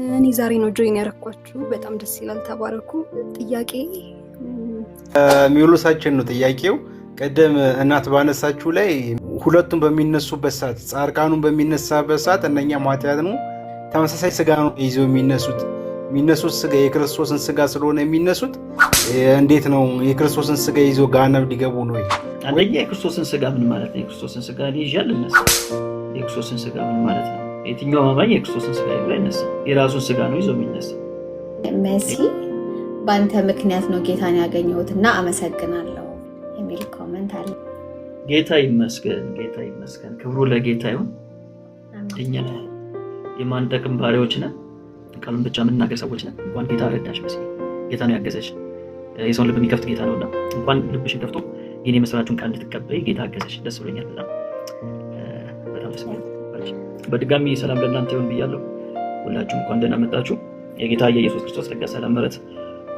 እኔ ዛሬ ነው ጆይን ያረኳችሁ። በጣም ደስ ይላል። ተባረኩ። ጥያቄ ሚውሉሳችን ነው ጥያቄው። ቀደም እናት ባነሳችሁ ላይ ሁለቱም በሚነሱበት ሰዓት ጻርቃኑን በሚነሳበት ሰዓት እነኛ ማጥያት ነው ተመሳሳይ ስጋ ነው ይዘው የሚነሱት ስጋ የክርስቶስን ስጋ ስለሆነ የሚነሱት እንዴት ነው የክርስቶስን ስጋ ይዘው ገሃነም ሊገቡ ነው? አንደኛ የክርስቶስን ስጋ ምን ማለት ነው? የክርስቶስን ስጋ ይያል እነሱ የክርስቶስን ስጋ ምን ማለት ነው? የትኛው አማኝ የክርስቶስን ስጋ ይዞ አይነሳ? የራሱን ስጋ ነው ይዞ የሚነሳ። መሲ በአንተ ምክንያት ነው ጌታን ያገኘሁትና አመሰግናለሁ የሚል ኮሜንት አለ። ጌታ ይመስገን፣ ጌታ ይመስገን፣ ክብሩ ለጌታ ይሁን። እኛ የማንጠቅም ባሪያዎች ነን፣ ቃሉን ብቻ የምንናገር ሰዎች ነን። እንኳን ጌታ ረዳሽ መሲ፣ ጌታ ነው ያገዘሽ። የሰውን ልብ የሚከፍት ጌታ ነውና እንኳን ልብሽን ከፍቶ የኔ መስራቱን ቃል እንድትቀበይ ጌታ አገዘሽ። ደስ ብሎኛል በጣም ደስ ብሎኛል። በድጋሚ ሰላም ለእናንተ ይሁን ብያለሁ። ሁላችሁም እንኳን ደህና መጣችሁ። የጌታ የኢየሱስ ክርስቶስ ጸጋ፣ ሰላም፣ ምሕረት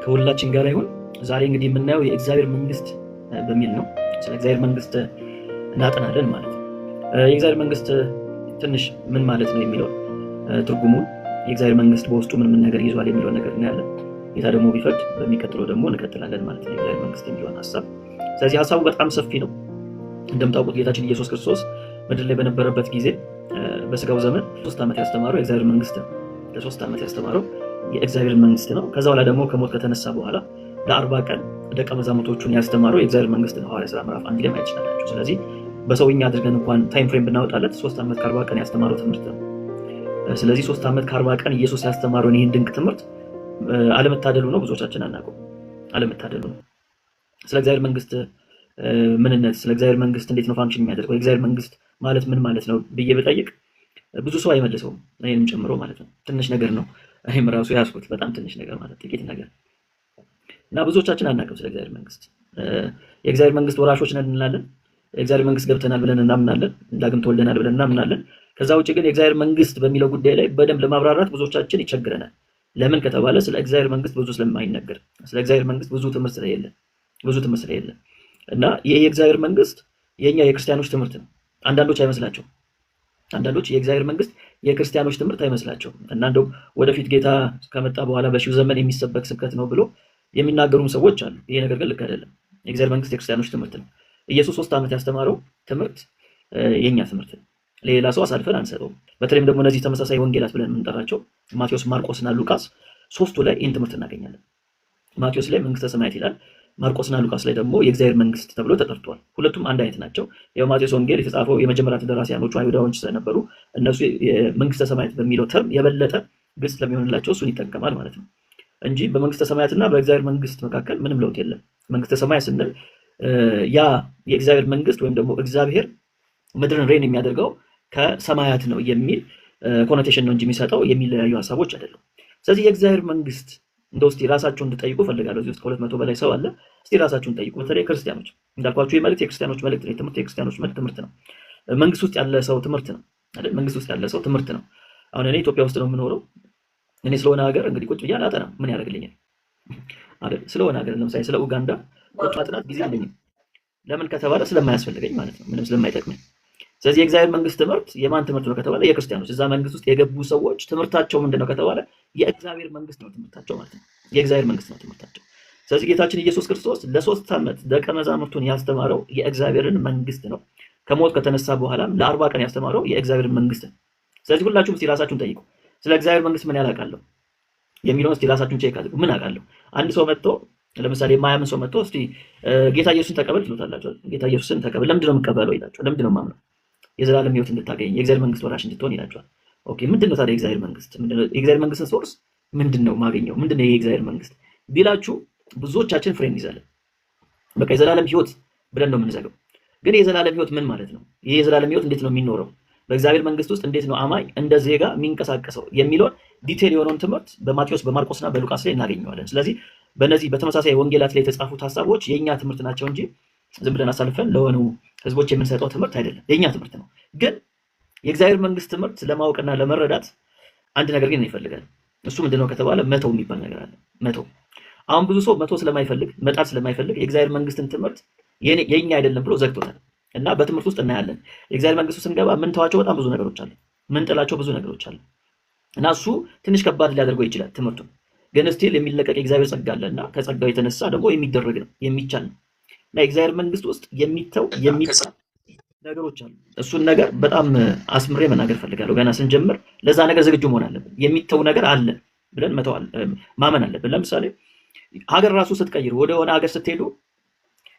ከሁላችን ጋር ይሁን። ዛሬ እንግዲህ የምናየው የእግዚአብሔር መንግስት በሚል ነው። ስለ እግዚአብሔር መንግስት እናጠናለን ማለት ነው። የእግዚአብሔር መንግስት ትንሽ ምን ማለት ነው የሚለው ትርጉሙን፣ የእግዚአብሔር መንግስት በውስጡ ምን ነገር ይዟል የሚለው ነገር እናያለን። ጌታ ደግሞ ቢፈቅድ በሚቀጥለው ደግሞ እንቀጥላለን ማለት ነው የእግዚአብሔር መንግስት የሚለውን ሀሳብ። ስለዚህ ሀሳቡ በጣም ሰፊ ነው። እንደምታውቁት ጌታችን ኢየሱስ ክርስቶስ ምድር ላይ በነበረበት ጊዜ በስጋው ዘመን 3 ዓመት ያስተማረው የእግዚአብሔር መንግስት ነው። ለ3 ዓመት ያስተማረው የእግዚአብሔር መንግስት ነው። ከዛ በኋላ ደግሞ ከሞት ከተነሳ በኋላ ለ40 ቀን ደቀ መዛሙርቶቹን ያስተማረው የእግዚአብሔር መንግስት ነው። ሐዋርያት ሥራ ምዕራፍ 1 ላይ ማየት ይችላልላችሁ። ስለዚህ በሰውኛ አድርገን እንኳን ታይም ፍሬም ብናወጣለት 3 ዓመት ከ40 ቀን ያስተማረው ትምህርት ነው። ስለዚህ 3 ዓመት ከ40 ቀን ኢየሱስ ያስተማረውን ይህን ድንቅ ትምህርት አለመታደሉ ነው፣ ብዙዎቻችን አናውቀው። አለመታደሉ ነው። ስለ እግዚአብሔር መንግስት ምንነት፣ ስለ እግዚአብሔር መንግስት እንዴት ነው ፋንክሽን የሚያደርገው፣ የእግዚአብሔር መንግስት ማለት ምን ማለት ነው ብዬ ብጠይቅ ብዙ ሰው አይመልሰውም፣ እኔንም ጨምሮ ማለት ነው። ትንሽ ነገር ነው፣ እኔም ራሱ ያስኩት በጣም ትንሽ ነገር ማለት ጥቂት ነገር እና ብዙዎቻችን አናውቅም ስለ እግዚአብሔር መንግስት። የእግዚአብሔር መንግስት ወራሾች ነን እንላለን፣ የእግዚአብሔር መንግስት ገብተናል ብለን እናምናለን፣ ዳግም ተወልደናል ብለን እናምናለን። ከዛ ውጭ ግን የእግዚአብሔር መንግስት በሚለው ጉዳይ ላይ በደንብ ለማብራራት ብዙዎቻችን ይቸግረናል። ለምን ከተባለ ስለ እግዚአብሔር መንግስት ብዙ ስለማይነገር፣ ስለ እግዚአብሔር መንግስት ብዙ ትምህርት ስለሌለ እና ይሄ የእግዚአብሔር መንግስት የኛ የክርስቲያኖች ትምህርት ነው። አንዳንዶች አይመስላቸውም። አንዳንዶች የእግዚአብሔር መንግስት የክርስቲያኖች ትምህርት አይመስላቸውም እና እንደው ወደፊት ጌታ ከመጣ በኋላ በሺው ዘመን የሚሰበክ ስብከት ነው ብሎ የሚናገሩም ሰዎች አሉ። ይሄ ነገር ግን ልክ አይደለም። የእግዚአብሔር መንግስት የክርስቲያኖች ትምህርት ነው። ኢየሱስ 3 ዓመት ያስተማረው ትምህርት የኛ ትምህርት ነው። ሌላ ሰው አሳልፈን አንሰጠውም። በተለይም ደግሞ እነዚህ ተመሳሳይ ወንጌላት ብለን የምንጠራቸው ማቴዎስ፣ ማርቆስና ሉቃስ ሶስቱ ላይ ይህን ትምህርት እናገኛለን። ማቴዎስ ላይ መንግስተ ሰማያት ይላል። ማርቆስና ሉቃስ ላይ ደግሞ የእግዚአብሔር መንግስት ተብሎ ተጠርቷል። ሁለቱም አንድ አይነት ናቸው። ያው ማቴዎስ ወንጌል የተጻፈው የመጀመሪያ ተደራሲያኖቹ አይሁዳውያን ስለነበሩ እነሱ መንግስተ ሰማያት በሚለው ተርም የበለጠ ግልጽ ስለሚሆንላቸው እሱን ይጠቀማል ማለት ነው እንጂ በመንግስተ ሰማያትና በእግዚአብሔር መንግስት መካከል ምንም ለውጥ የለም። መንግስተ ሰማያት ስንል ያ የእግዚአብሔር መንግስት ወይም ደግሞ እግዚአብሔር ምድርን ሬን የሚያደርገው ከሰማያት ነው የሚል ኮኖቴሽን ነው እንጂ የሚሰጠው የሚለያዩ ሀሳቦች አይደሉም። ስለዚህ የእግዚአብሔር መንግስት እንደው እስቲ ራሳችሁን እንድጠይቁ ፈልጋለሁ። እዚህ ውስጥ ከ200 በላይ ሰው አለ። እስቲ ራሳችሁን ጠይቁ። በተለይ ክርስቲያኖች እንዳልኳችሁ የመልእክት የክርስቲያኖች መልእክት ነው። ትምህርት የክርስቲያኖች ትምህርት ነው። መንግስት ውስጥ ያለ ሰው ትምህርት ነው አይደል? መንግስት ውስጥ ያለ ሰው ትምህርት ነው። አሁን እኔ ኢትዮጵያ ውስጥ ነው የምኖረው። እኔ ስለሆነ ሀገር እንግዲህ ቁጭ ብዬ አላጠናም። ምን ያደርግልኛል አይደል? ስለሆነ ሀገር ለምሳሌ ስለ ኡጋንዳ ቁጭ ማጥናት ጊዜ የለኝም። ለምን ከተባለ ስለማያስፈልገኝ ማለት ነው፣ ምንም ስለማይጠቅመኝ። ስለዚህ የእግዚአብሔር መንግስት ትምህርት የማን ትምህርት ነው ከተባለ የክርስቲያኖች፣ እዛ መንግስት ውስጥ የገቡ ሰዎች ትምህርታቸው ምንድነው ከተባለ የእግዚአብሔር መንግስት ነው ትምህርታቸው ማለት ነው። የእግዚአብሔር መንግስት ነው ትምህርታቸው። ስለዚህ ጌታችን ኢየሱስ ክርስቶስ ለ3 ዓመት ደቀ መዛሙርቱን ያስተማረው የእግዚአብሔርን መንግስት ነው። ከሞት ከተነሳ በኋላም ለ40 ቀን ያስተማረው የእግዚአብሔርን መንግስት ነው። ስለዚህ ሁላችሁም እስቲ ራሳችሁን ጠይቁ። ስለ እግዚአብሔር መንግስት ምን ያላቃለሁ የሚለውን እስቲ ራሳችሁን ቼክ አድርጉ። ምን አውቃለሁ? አንድ ሰው መጥቶ ለምሳሌ የማያምን ሰው መጥቶ እስቲ ጌታ ኢየሱስን ተቀበል ትሉታላችሁ። ጌታ ኢየሱስን ተቀበል፣ ለምንድን ነው የምቀበለው ይላችኋል። ለምንድን ነው የማምነው? የዘላለም ህይወት እንድታገኝ የእግዚአብሔር መንግስት ወራሽ እንድትሆን ይላችኋል። ኦኬ፣ ምንድነው ታዲያ የእግዚአብሔር መንግስት? ምንድነው የእግዚአብሔር መንግስትን ሶርስ ምንድነው ማገኘው? ምንድነው የእግዚአብሔር መንግስት ቢላችሁ ብዙዎቻችን ፍሬም ይዛለን። በቃ የዘላለም ህይወት ብለን ነው የምንዘገው። ግን የዘላለም ህይወት ምን ማለት ነው? ይሄ የዘላለም ህይወት እንዴት ነው የሚኖረው? በእግዚአብሔር መንግስት ውስጥ እንዴት ነው አማኝ እንደ ዜጋ የሚንቀሳቀሰው የሚለውን ዲቴል የሆነውን ትምህርት በማቴዎስ በማርቆስና በሉቃስ ላይ እናገኘዋለን። ስለዚህ በእነዚህ በተመሳሳይ ወንጌላት ላይ የተጻፉት ሀሳቦች የኛ ትምህርት ናቸው እንጂ ዝም ብለን አሳልፈን ለሆኑ ህዝቦች የምንሰጠው ትምህርት አይደለም፣ የኛ ትምህርት ነው። ግን የእግዚአብሔር መንግስት ትምህርት ለማወቅና ለመረዳት አንድ ነገር ግን ይፈልጋል። እሱ ምንድነው ከተባለ መተው የሚባል ነገር አለ። መተው። አሁን ብዙ ሰው መተው ስለማይፈልግ መጣር ስለማይፈልግ የእግዚአብሔር መንግስትን ትምህርት የኛ አይደለም ብሎ ዘግቶታል። እና በትምህርት ውስጥ እናያለን። የእግዚአብሔር መንግስት ውስጥ ስንገባ ምን ተዋቸው በጣም ብዙ ነገሮች አሉ። ምን ጥላቸው ብዙ ነገሮች አሉ። እና እሱ ትንሽ ከባድ ሊያደርገው ይችላል ትምህርቱ ግን ስቲል የሚለቀቅ የእግዚአብሔር ጸጋ አለና ከጸጋው የተነሳ ደግሞ የሚደረግ ነው የሚቻል ነው እና የእግዚአብሔር መንግስት ውስጥ የሚተው የሚጻፍ ነገሮች አሉ። እሱን ነገር በጣም አስምሬ መናገር ፈልጋለሁ። ገና ስንጀምር ለዛ ነገር ዝግጁ መሆን አለብን። የሚተው ነገር አለ ብለን ማመን አለብን። ለምሳሌ ሀገር ራሱ ስትቀይሩ ወደ ሆነ ሀገር ስትሄዱ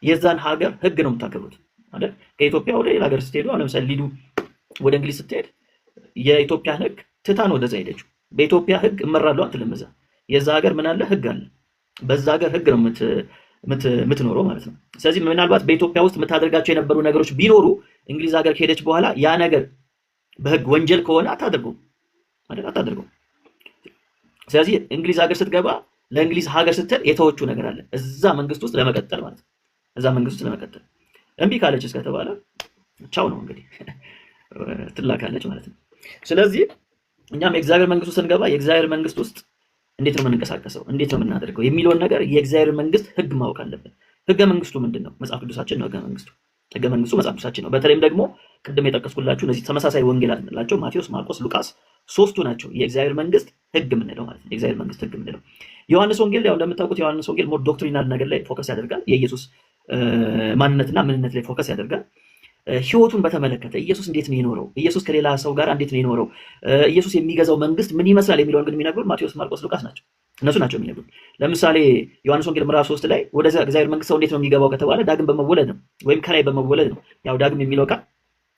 የዛን ሀገር ህግ ነው የምታከብሩት አይደል? ከኢትዮጵያ ወደ ሌላ ሀገር ስትሄዱ አሁን ለምሳሌ ሊዱ ወደ እንግሊዝ ስትሄድ የኢትዮጵያ ህግ ትታን ወደዛ ሄደችው። በኢትዮጵያ ህግ እመራለሁ አትልም። እዛ የዛ ሀገር ምን አለ? ህግ አለ። በዛ ሀገር ህግ ነው የምትኖረው ማለት ነው። ስለዚህ ምናልባት በኢትዮጵያ ውስጥ የምታደርጋቸው የነበሩ ነገሮች ቢኖሩ እንግሊዝ ሀገር ከሄደች በኋላ ያ ነገር በህግ ወንጀል ከሆነ አታደርገውም አይደል? አታደርገውም። ስለዚህ እንግሊዝ ሀገር ስትገባ ለእንግሊዝ ሀገር ስትል የተወቹ ነገር አለ እዛ መንግስት ውስጥ ለመቀጠል ማለት ነው። እዛ መንግስት ውስጥ ለመቀጠል እምቢ ካለች እስከተባለ ቻው ነው እንግዲህ ትላካለች ማለት ነው። ስለዚህ እኛም የእግዚአብሔር መንግስት ውስጥ ስንገባ የእግዚአብሔር መንግስት ውስጥ እንዴት ነው የምንንቀሳቀሰው፣ እንዴት ነው የምናደርገው የሚለውን ነገር የእግዚአብሔር መንግስት ህግ ማወቅ አለብን። ህገ መንግስቱ ምንድነው? መጽሐፍ ቅዱሳችን ነው። ህገ መንግስቱ መጽሐፍ ቅዱሳችን ነው። በተለይም ደግሞ ቅድም የጠቀስኩላችሁ እነዚህ ተመሳሳይ ወንጌላት የምንላቸው ማቴዎስ፣ ማርቆስ፣ ሉቃስ ሶስቱ ናቸው የእግዚአብሔር መንግስት ህግ የምንለው ማለት ነው። የእግዚአብሔር መንግስት ህግ የምንለው ዮሐንስ ወንጌል ያው እንደምታውቁት ዮሐንስ ወንጌል ሞር ዶክትሪናል ነገር ላይ ፎከስ ያደርጋል። የኢየሱስ ማንነትና ምንነት ላይ ፎከስ ያደርጋል። ህይወቱን በተመለከተ ኢየሱስ እንዴት ነው የኖረው፣ ኢየሱስ ከሌላ ሰው ጋር እንዴት ነው የኖረው፣ ኢየሱስ የሚገዛው መንግስት ምን ይመስላል የሚለውን ግን የሚነግሩን ማቴዎስ፣ ማርቆስ፣ ሉቃስ ናቸው። እነሱ ናቸው የሚነግሩን። ለምሳሌ ዮሐንስ ወንጌል ምዕራፍ 3 ላይ ወደ እግዚአብሔር መንግስት ሰው እንዴት ነው የሚገባው ከተባለ ዳግም በመወለድ ነው ወይም ከላይ በመወለድ ነው። ያው ዳግም የሚለው ቃል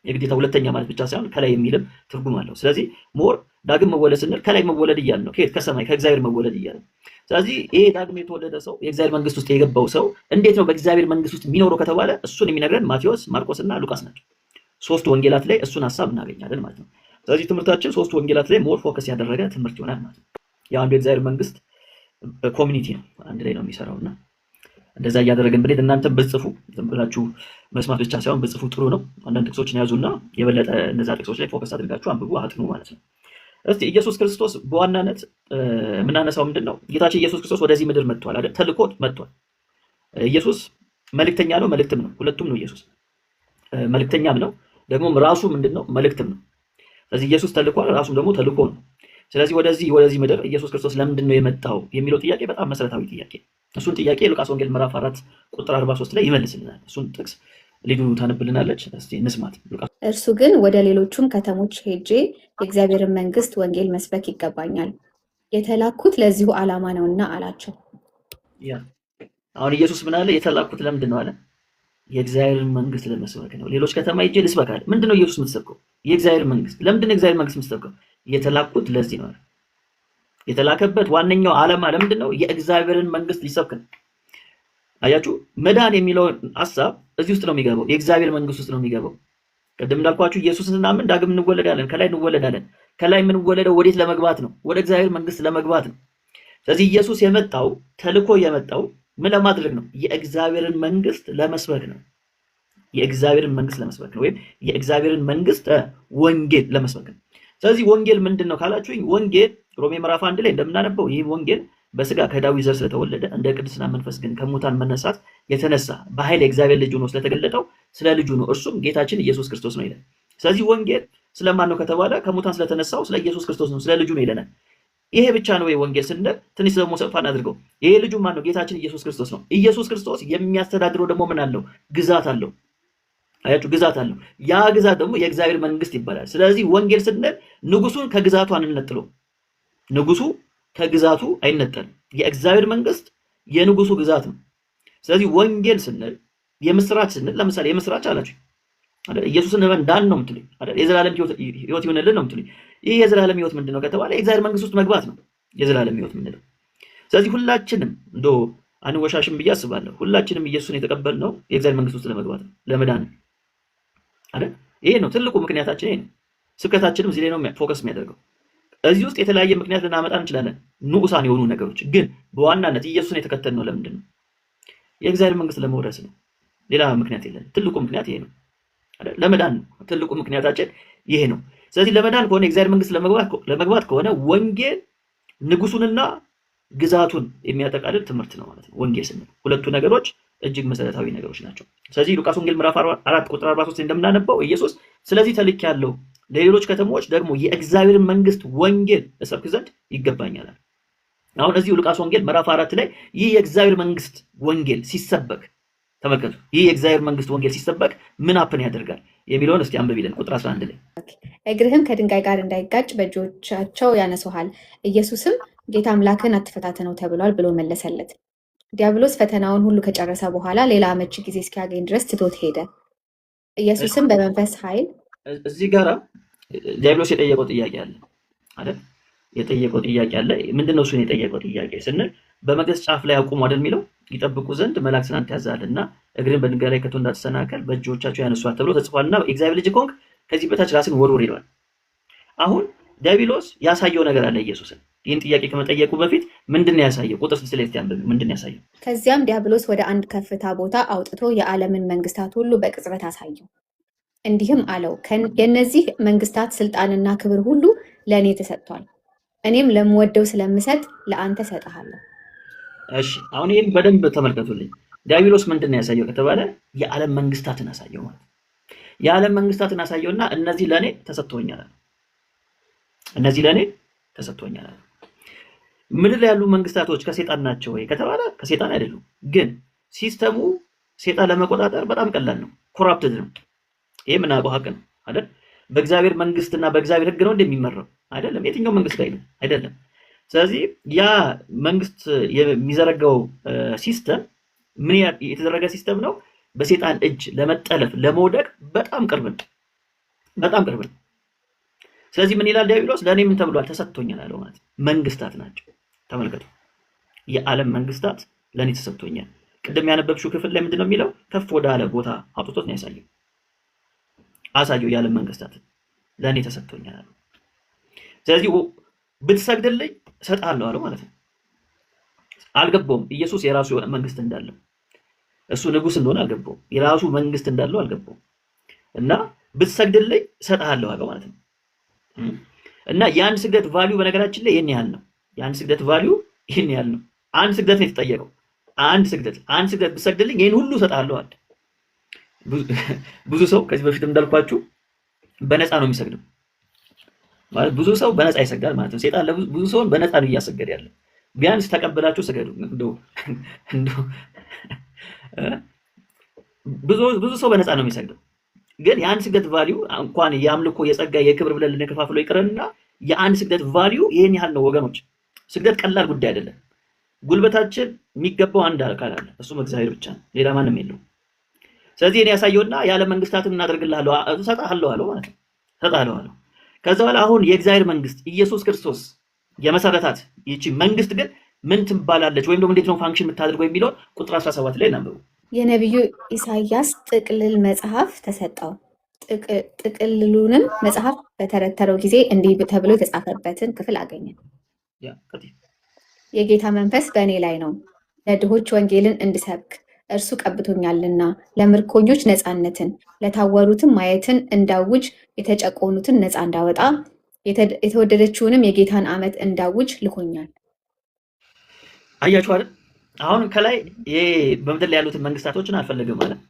የግዴታ ሁለተኛ ማለት ብቻ ሳይሆን ከላይ የሚልም ትርጉም አለው። ስለዚህ ሞር ዳግም መወለድ ስንል ከላይ መወለድ እያልን ነው። ከየት? ከሰማይ ከእግዚአብሔር መወለድ እያልን። ስለዚህ ይሄ ዳግም የተወለደ ሰው የእግዚአብሔር መንግስት ውስጥ የገባው ሰው እንዴት ነው በእግዚአብሔር መንግስት ውስጥ የሚኖረው ከተባለ እሱን የሚነግረን ማቴዎስ፣ ማርቆስ እና ሉቃስ ናቸው። ሶስቱ ወንጌላት ላይ እሱን ሐሳብ እናገኛለን ማለት ነው። ስለዚህ ትምህርታችን ሶስቱ ወንጌላት ላይ ሞር ፎከስ ያደረገ ትምህርት ይሆናል ማለት ነው። የአንዱ የእግዚአብሔር መንግስት ኮሚኒቲ ነው፣ አንድ ላይ ነው የሚሰራውና እንደዛ እያደረግን ብንሄድ እናንተም ብጽፉ ዝም ብላችሁ መስማት ብቻ ሳይሆን ብጽፉ ጥሩ ነው። አንዳንድ ጥቅሶችን ያዙና የበለጠ እነዛ ጥቅሶች ላይ ፎከስ አድርጋችሁ አንብቡ፣ አጥኑ ማለት ነው። እስቲ ኢየሱስ ክርስቶስ በዋናነት የምናነሳው ምንድነው? ጌታችን ኢየሱስ ክርስቶስ ወደዚህ ምድር መጥቷል አይደል? ተልኮ መጥቷል። ኢየሱስ መልእክተኛ ነው፣ መልእክትም ነው። ሁለቱም ነው። ኢየሱስ መልእክተኛም ነው፣ ደግሞ ራሱ ምንድነው? መልእክትም ነው። ስለዚህ ኢየሱስ ተልኳል፣ ራሱም ደግሞ ተልኮ ነው። ስለዚህ ወደዚህ ምድር ኢየሱስ ክርስቶስ ለምንድን ነው የመጣው የሚለው ጥያቄ በጣም መሰረታዊ ጥያቄ። እሱን ጥያቄ ሉቃስ ወንጌል ምዕራፍ 4 ቁጥር 43 ላይ ይመልስልናል። እሱን ጥቅስ ሊዱ ታነብልናለች። እስቲ እንስማት። እርሱ ግን ወደ ሌሎቹም ከተሞች ሄጄ የእግዚአብሔርን መንግስት ወንጌል መስበክ ይገባኛል፣ የተላኩት ለዚሁ ዓላማ ነውና አላቸው። አሁን ኢየሱስ ምን አለ? የተላኩት ለምንድን ነው አለ? የእግዚአብሔርን መንግስት ለመስበክ ነው። ሌሎች ከተማ ሄጄ ልስበክ አለ። ምንድን ነው ኢየሱስ የምትሰብከው? የእግዚአብሔር መንግስት። ለምንድን ነው የእግዚአብሔር መንግስት የምትሰብከው? የተላኩት ለዚህ ነው። የተላከበት ዋነኛው ዓላማ ለምንድን ነው? የእግዚአብሔርን መንግስት ሊሰብክ ነው። አያችሁ፣ መዳን የሚለው ሐሳብ እዚህ ውስጥ ነው የሚገባው፣ የእግዚአብሔር መንግስት ውስጥ ነው የሚገባው። ቅድም እንዳልኳችሁ ኢየሱስን ስናምን ዳግም እንወለዳለን፣ ከላይ እንወለዳለን። ከላይ የምንወለደው ወዴት ለመግባት ነው? ወደ እግዚአብሔር መንግስት ለመግባት ነው። ስለዚህ ኢየሱስ የመጣው ተልኮ የመጣው ምን ለማድረግ ነው? የእግዚአብሔርን መንግስት ለመስበክ ነው። የእግዚአብሔርን መንግስት ለመስበክ ነው፣ ወይም የእግዚአብሔርን መንግስት ወንጌል ለመስበክ ነው። ስለዚህ ወንጌል ምንድን ነው ካላችሁኝ፣ ወንጌል ሮሜ ምዕራፍ 1 ላይ እንደምናነበው ይህ ወንጌል በስጋ ከዳዊት ዘር ስለተወለደ እንደ ቅድስና መንፈስ ግን ከሙታን መነሳት የተነሳ በኃይል የእግዚአብሔር ልጅ ሆኖ ስለተገለጠው ስለ ልጁ ነው፣ እርሱም ጌታችን ኢየሱስ ክርስቶስ ነው ይላል። ስለዚህ ወንጌል ስለማን ነው ከተባለ ከሙታን ስለተነሳው ስለ ኢየሱስ ክርስቶስ ነው፣ ስለ ልጁ ነው ይለናል። ይሄ ብቻ ነው ወይ ወንጌል ስንል ትንሽ ደግሞ ሰፋ እናድርገው። ይሄ ልጁ ማን ነው? ጌታችን ኢየሱስ ክርስቶስ ነው። ኢየሱስ ክርስቶስ የሚያስተዳድረው ደግሞ ምን አለው? ግዛት አለው። አያችሁ፣ ግዛት አለው። ያ ግዛት ደግሞ የእግዚአብሔር መንግስት ይባላል። ስለዚህ ወንጌል ስንል ንጉሱን ከግዛቱ አንነጥለው። ንጉሱ ከግዛቱ አይነጠልም። የእግዚአብሔር መንግስት የንጉሱ ግዛት ነው። ስለዚህ ወንጌል ስንል የምስራች ስንል ለምሳሌ የምስራች አላችሁ አይደል? ኢየሱስን እንዳን ነው የምትሉኝ አይደል? የዘላለም ህይወት ይሆንልን ነው የምትሉኝ። ይህ የዘላለም ህይወት ምንድነው ከተባለ የእግዚአብሔር መንግስት ውስጥ መግባት ነው የዘላለም ህይወት ምንድነው። ስለዚህ ሁላችንም እንደው አንወሻሽም ብዬ አስባለሁ። ሁላችንም ኢየሱስን የተቀበልነው የእግዚአብሔር መንግስት ውስጥ ለመግባት ነው፣ ለመዳን አይደል? ይሄ ነው ትልቁ ምክንያታችን። ይሄ ነው ስብከታችንም እዚህ ላይ ነው ፎከስ የሚያደርገው። እዚህ ውስጥ የተለያየ ምክንያት ልናመጣ እንችላለን፣ ንዑሳን የሆኑ ነገሮች። ግን በዋናነት ኢየሱስን የተከተልነው ለምንድን ነው? የእግዚአብሔር መንግስት ለመውረስ ነው። ሌላ ምክንያት የለም። ትልቁ ምክንያት ይሄ ነው አይደል? ለመዳን ነው ትልቁ ምክንያታችን ይሄ ነው። ስለዚህ ለመዳን ከሆነ የእግዚአብሔር መንግስት ለመግባት ከሆነ ወንጌል ንጉሱንና ግዛቱን የሚያጠቃልል ትምህርት ነው ማለት ነው። ወንጌል ስንል ሁለቱ ነገሮች እጅግ መሰረታዊ ነገሮች ናቸው። ስለዚህ ሉቃስ ወንጌል ምዕራፍ 4 ቁጥር 43 እንደምናነበው ኢየሱስ ስለዚህ ተልኬያለሁ፣ ለሌሎች ከተሞች ደግሞ የእግዚአብሔር መንግስት ወንጌል እሰብክ ዘንድ ይገባኛል። አሁን እዚሁ ሉቃስ ወንጌል ምዕራፍ 4 ላይ ይህ የእግዚአብሔር መንግስት ወንጌል ሲሰበክ ተመልከቱ። ይህ የእግዚአብሔር መንግስት ወንጌል ሲሰበክ ምን አፕን ያደርጋል የሚለውን እስቲ አንብቢልን ቁጥር 11 ላይ እግርህም ከድንጋይ ጋር እንዳይጋጭ በእጆቻቸው ያነሱሃል። ኢየሱስም ጌታ አምላክን አትፈታተነው ተብሏል ብሎ መለሰለት። ዲያብሎስ ፈተናውን ሁሉ ከጨረሰ በኋላ ሌላ አመቺ ጊዜ እስኪያገኝ ድረስ ትቶት ሄደ። ኢየሱስም በመንፈስ ኃይል እዚህ ጋር ዲያብሎስ የጠየቀው ጥያቄ አለ አይደል? የጠየቀው ጥያቄ አለ። ምንድነው እሱን የጠየቀው ጥያቄ ስንል በመቅደስ ጫፍ ላይ አቁሙ አይደል የሚለው ይጠብቁ ዘንድ መላእክትን አንተ ያዛልና እግርን በድንጋይ ላይ ከቶ እንዳትሰናከል በእጆቻቸው ያነሷት ተብሎ ተጽፏልና የእግዚአብሔር ልጅ ከሆንክ ከዚህ በታች ራስን ወርውር ይላል። አሁን ዲያብሎስ ያሳየው ነገር አለ። ኢየሱስን ይህን ጥያቄ ከመጠየቁ በፊት ምንድነው ያሳየው? ቁጥር 6 ላይ ያንብብ። ምንድነው ያሳየው? ከዚያም ዲያብሎስ ወደ አንድ ከፍታ ቦታ አውጥቶ የዓለምን መንግስታት ሁሉ በቅጽበት አሳየው። እንዲህም አለው፣ የእነዚህ መንግስታት ስልጣንና ክብር ሁሉ ለእኔ ተሰጥቷል። እኔም ለምወደው ስለምሰጥ ለአንተ ሰጥሃለሁ። እሺ አሁን ይህን በደንብ ተመልከቱልኝ። ዲያብሎስ ምንድነው ያሳየው ከተባለ የዓለም መንግስታትን አሳየው ማለት የዓለም መንግስታትን አሳየውና እነዚህ ለእኔ ተሰጥቶኛል። እነዚህ ለእኔ ተሰጥቶኛል። ምድር ላይ ያሉ መንግስታቶች ከሴጣን ናቸው ወይ ከተባለ ከሴጣን አይደሉም። ግን ሲስተሙ ሴጣን ለመቆጣጠር በጣም ቀላል ነው። ኮራፕትድ ነው። ይሄ ምን አውቀው ሀቅ ነው አይደል? በእግዚአብሔር መንግስትና በእግዚአብሔር ህግ ነው እንደሚመራው አይደለም። የትኛው መንግስት ላይ ነው አይደለም። ስለዚህ ያ መንግስት የሚዘረጋው ሲስተም ምን የተደረገ ሲስተም ነው? በሴጣን እጅ ለመጠለፍ ለመውደቅ በጣም ቅርብ ነው። በጣም ቅርብ ነው። ስለዚህ ምን ይላል ዲያብሎስ? ለእኔ ምን ተብሏል? ተሰጥቶኛል አለው ማለት መንግስታት ናቸው። ተመልከቱ፣ የዓለም መንግስታት ለእኔ ተሰጥቶኛል። ቅድም ያነበብሽው ክፍል ላይ ምንድነው የሚለው? ከፍ ወደ አለ ቦታ አውጥቶት ነው ያሳየው። አሳየው የዓለም መንግስታት ለእኔ ተሰጥቶኛል አለው። ስለዚህ ብትሰግድልኝ እሰጥሃለሁ አለው ማለት ነው። አልገባውም ኢየሱስ የራሱ የሆነ መንግስት እንዳለው እሱ ንጉስ እንደሆነ አልገባውም። የራሱ መንግስት እንዳለው አልገባውም። እና ብትሰግድልኝ እሰጥሃለሁ አለው ማለት ነው። እና የአንድ ስግደት ቫልዩ በነገራችን ላይ ይሄን ያህል ነው። የአንድ ስግደት ቫልዩ ይሄን ያህል ነው። አንድ ስግደት ነው የተጠየቀው። አንድ ስግደት ብትሰግድልኝ ይሄን ሁሉ እሰጥሃለሁ አለ። ብዙ ሰው ከዚህ በፊትም እንዳልኳችሁ በነፃ ነው የሚሰግደው ማለት ብዙ ሰው በነፃ ይሰግዳል ማለት ነው። ሴጣን ብዙ ሰውን በነፃ ነው እያሰገደ ያለ። ቢያንስ ተቀበላችሁ ስገዱ። እንደው ብዙ ሰው በነፃ ነው የሚሰግደው። ግን የአንድ ስግደት ቫልዩ እንኳን የአምልኮ የጸጋ የክብር ብለን ልንከፋፍለው ይቅርና የአንድ ስግደት ቫልዩ ይሄን ያህል ነው ወገኖች። ስግደት ቀላል ጉዳይ አይደለም። ጉልበታችን የሚገባው አንድ አካል አለ፣ እሱም እግዚአብሔር ብቻ ነው፣ ሌላ ማንም የለውም። ስለዚህ እኔ ያሳየውና የዓለም መንግስታትን እናደርግልሃለሁ እሰጥሃለሁ አለው ማለት ነው። እሰጥሃለሁ አለው። ከዛ በኋላ አሁን የእግዚአብሔር መንግስት ኢየሱስ ክርስቶስ የመሰረታት ይቺ መንግስት ግን ምን ትባላለች ወይም ደግሞ እንዴት ነው ፋንክሽን የምታደርገው የሚለውን ቁጥር 17 ላይ እናንብቡ። የነቢዩ ኢሳያስ ጥቅልል መጽሐፍ ተሰጠው። ጥቅልሉንም መጽሐፍ በተረተረው ጊዜ እንዲህ ተብሎ የተጻፈበትን ክፍል አገኘ። የጌታ መንፈስ በእኔ ላይ ነው፣ ለድሆች ወንጌልን እንድሰብክ እርሱ ቀብቶኛልና፣ ለምርኮኞች ነፃነትን፣ ለታወሩትም ማየትን እንዳውጅ፣ የተጨቆኑትን ነፃ እንዳወጣ፣ የተወደደችውንም የጌታን ዓመት እንዳውጅ ልኮኛል። አያችሁ አይደል? አሁን ከላይ በምድር ላይ ያሉትን መንግስታቶችን አልፈለገም ማለት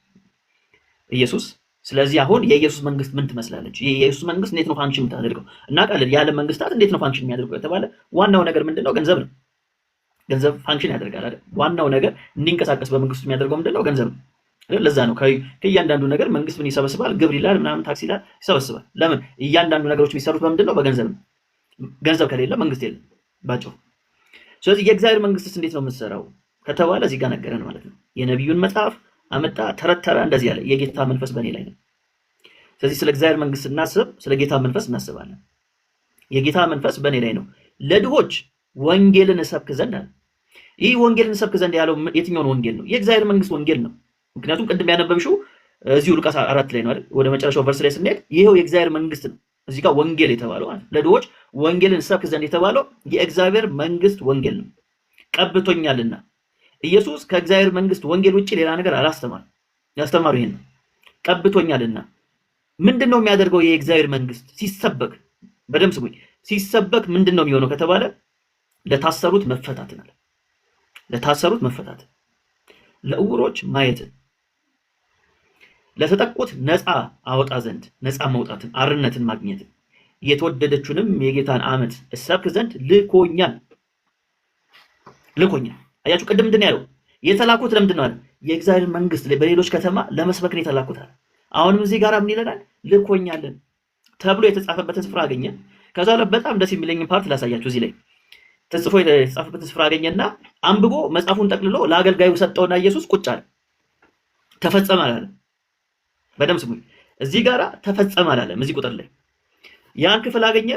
ኢየሱስ። ስለዚህ አሁን የኢየሱስ መንግስት ምን ትመስላለች? የኢየሱስ መንግስት እንዴት ነው ፋንክሽን የምታደርገው? እናውቃለን። የዓለም መንግስታት እንዴት ነው ፋንክሽን የሚያደርገው የተባለ ዋናው ነገር ምንድነው? ገንዘብ ነው። ገንዘብ ፋንክሽን ያደርጋል አይደል? ዋናው ነገር እንዲንቀሳቀስ በመንግስቱ የሚያደርገው ምንድነው? ገንዘብ ነው። ለዛ ነው ከእያንዳንዱ ነገር መንግስት ምን ይሰበስባል? ግብር ይላል፣ ምናምን ታክስ ይላል፣ ይሰበስባል። ለምን? እያንዳንዱ ነገሮች የሚሰሩት በምንድነው? በገንዘብ ነው። ገንዘብ ከሌለ መንግስት የለም ባጭሩ። ስለዚህ የእግዚአብሔር መንግስትስ እንዴት ነው የምትሰራው ከተባለ እዚህ ጋር ነገረን ማለት ነው። የነቢዩን መጽሐፍ አመጣ፣ ተረተረ፣ እንደዚህ ያለ የጌታ መንፈስ በእኔ ላይ ነው። ስለዚህ ስለ እግዚአብሔር መንግስት ስናስብ ስለ ጌታ መንፈስ እናስባለን። የጌታ መንፈስ በእኔ ላይ ነው፣ ለድሆች ወንጌልን እሰብክ ዘንድ አለ። ይህ ወንጌልን እሰብክ ዘንድ ያለው የትኛውን ወንጌል ነው? የእግዚአብሔር መንግስት ወንጌል ነው። ምክንያቱም ቅድም ያነበብሽው እዚሁ ሉቃስ 4 ላይ ነው አይደል? ወደ መጨረሻው ቨርስ ላይ ስንሄድ ይሄው የእግዚአብሔር መንግስት ነው። እዚህ ጋር ወንጌል የተባለው ማለት ለድሆች ወንጌልን እሰብክ ዘንድ የተባለው የእግዚአብሔር መንግስት ወንጌል ነው። ቀብቶኛልና ኢየሱስ ከእግዚአብሔር መንግስት ወንጌል ውጪ ሌላ ነገር አላስተማርም። ያስተማረው ይሄን ነው። ቀብቶኛልና ምንድነው የሚያደርገው? የእግዚአብሔር መንግስት ሲሰበክ በደምብ ስሙኝ። ሲሰበክ ምንድነው የሚሆነው ከተባለ ለታሰሩት መፈታትን አለ። ለታሰሩት መፈታትን፣ ለዕውሮች ማየትን፣ ለተጠቁት ነፃ አወጣ ዘንድ ነፃ መውጣትን አርነትን ማግኘትን የተወደደችውንም የጌታን ዓመት እሰብክ ዘንድ ልኮኛል። አያችሁ ቅድም ምንድን ያለው የተላኩት ለምንድን ነው አለ? የእግዚአብሔር መንግስት በሌሎች ከተማ ለመስበክ ነው የተላኩት አለ። አሁንም እዚህ ጋር ምን ይለናል? ልኮኛልን ተብሎ የተጻፈበትን ስፍራ አገኘ። ከዛ በጣም ደስ የሚለኝ ፓርት ላሳያችሁ። እዚህ ላይ ተጽፎ የተጻፈበትን ስፍራ አገኘና አንብቦ መጽሐፉን ጠቅልሎ ለአገልጋዩ ሰጠውና ኢየሱስ ቁጭ አለ። ተፈጸመ አላለም። በደምብ ስሙኝ። እዚህ ጋራ ተፈጸመ አላለም። እዚህ ቁጥር ላይ ያን ክፍል አገኘ።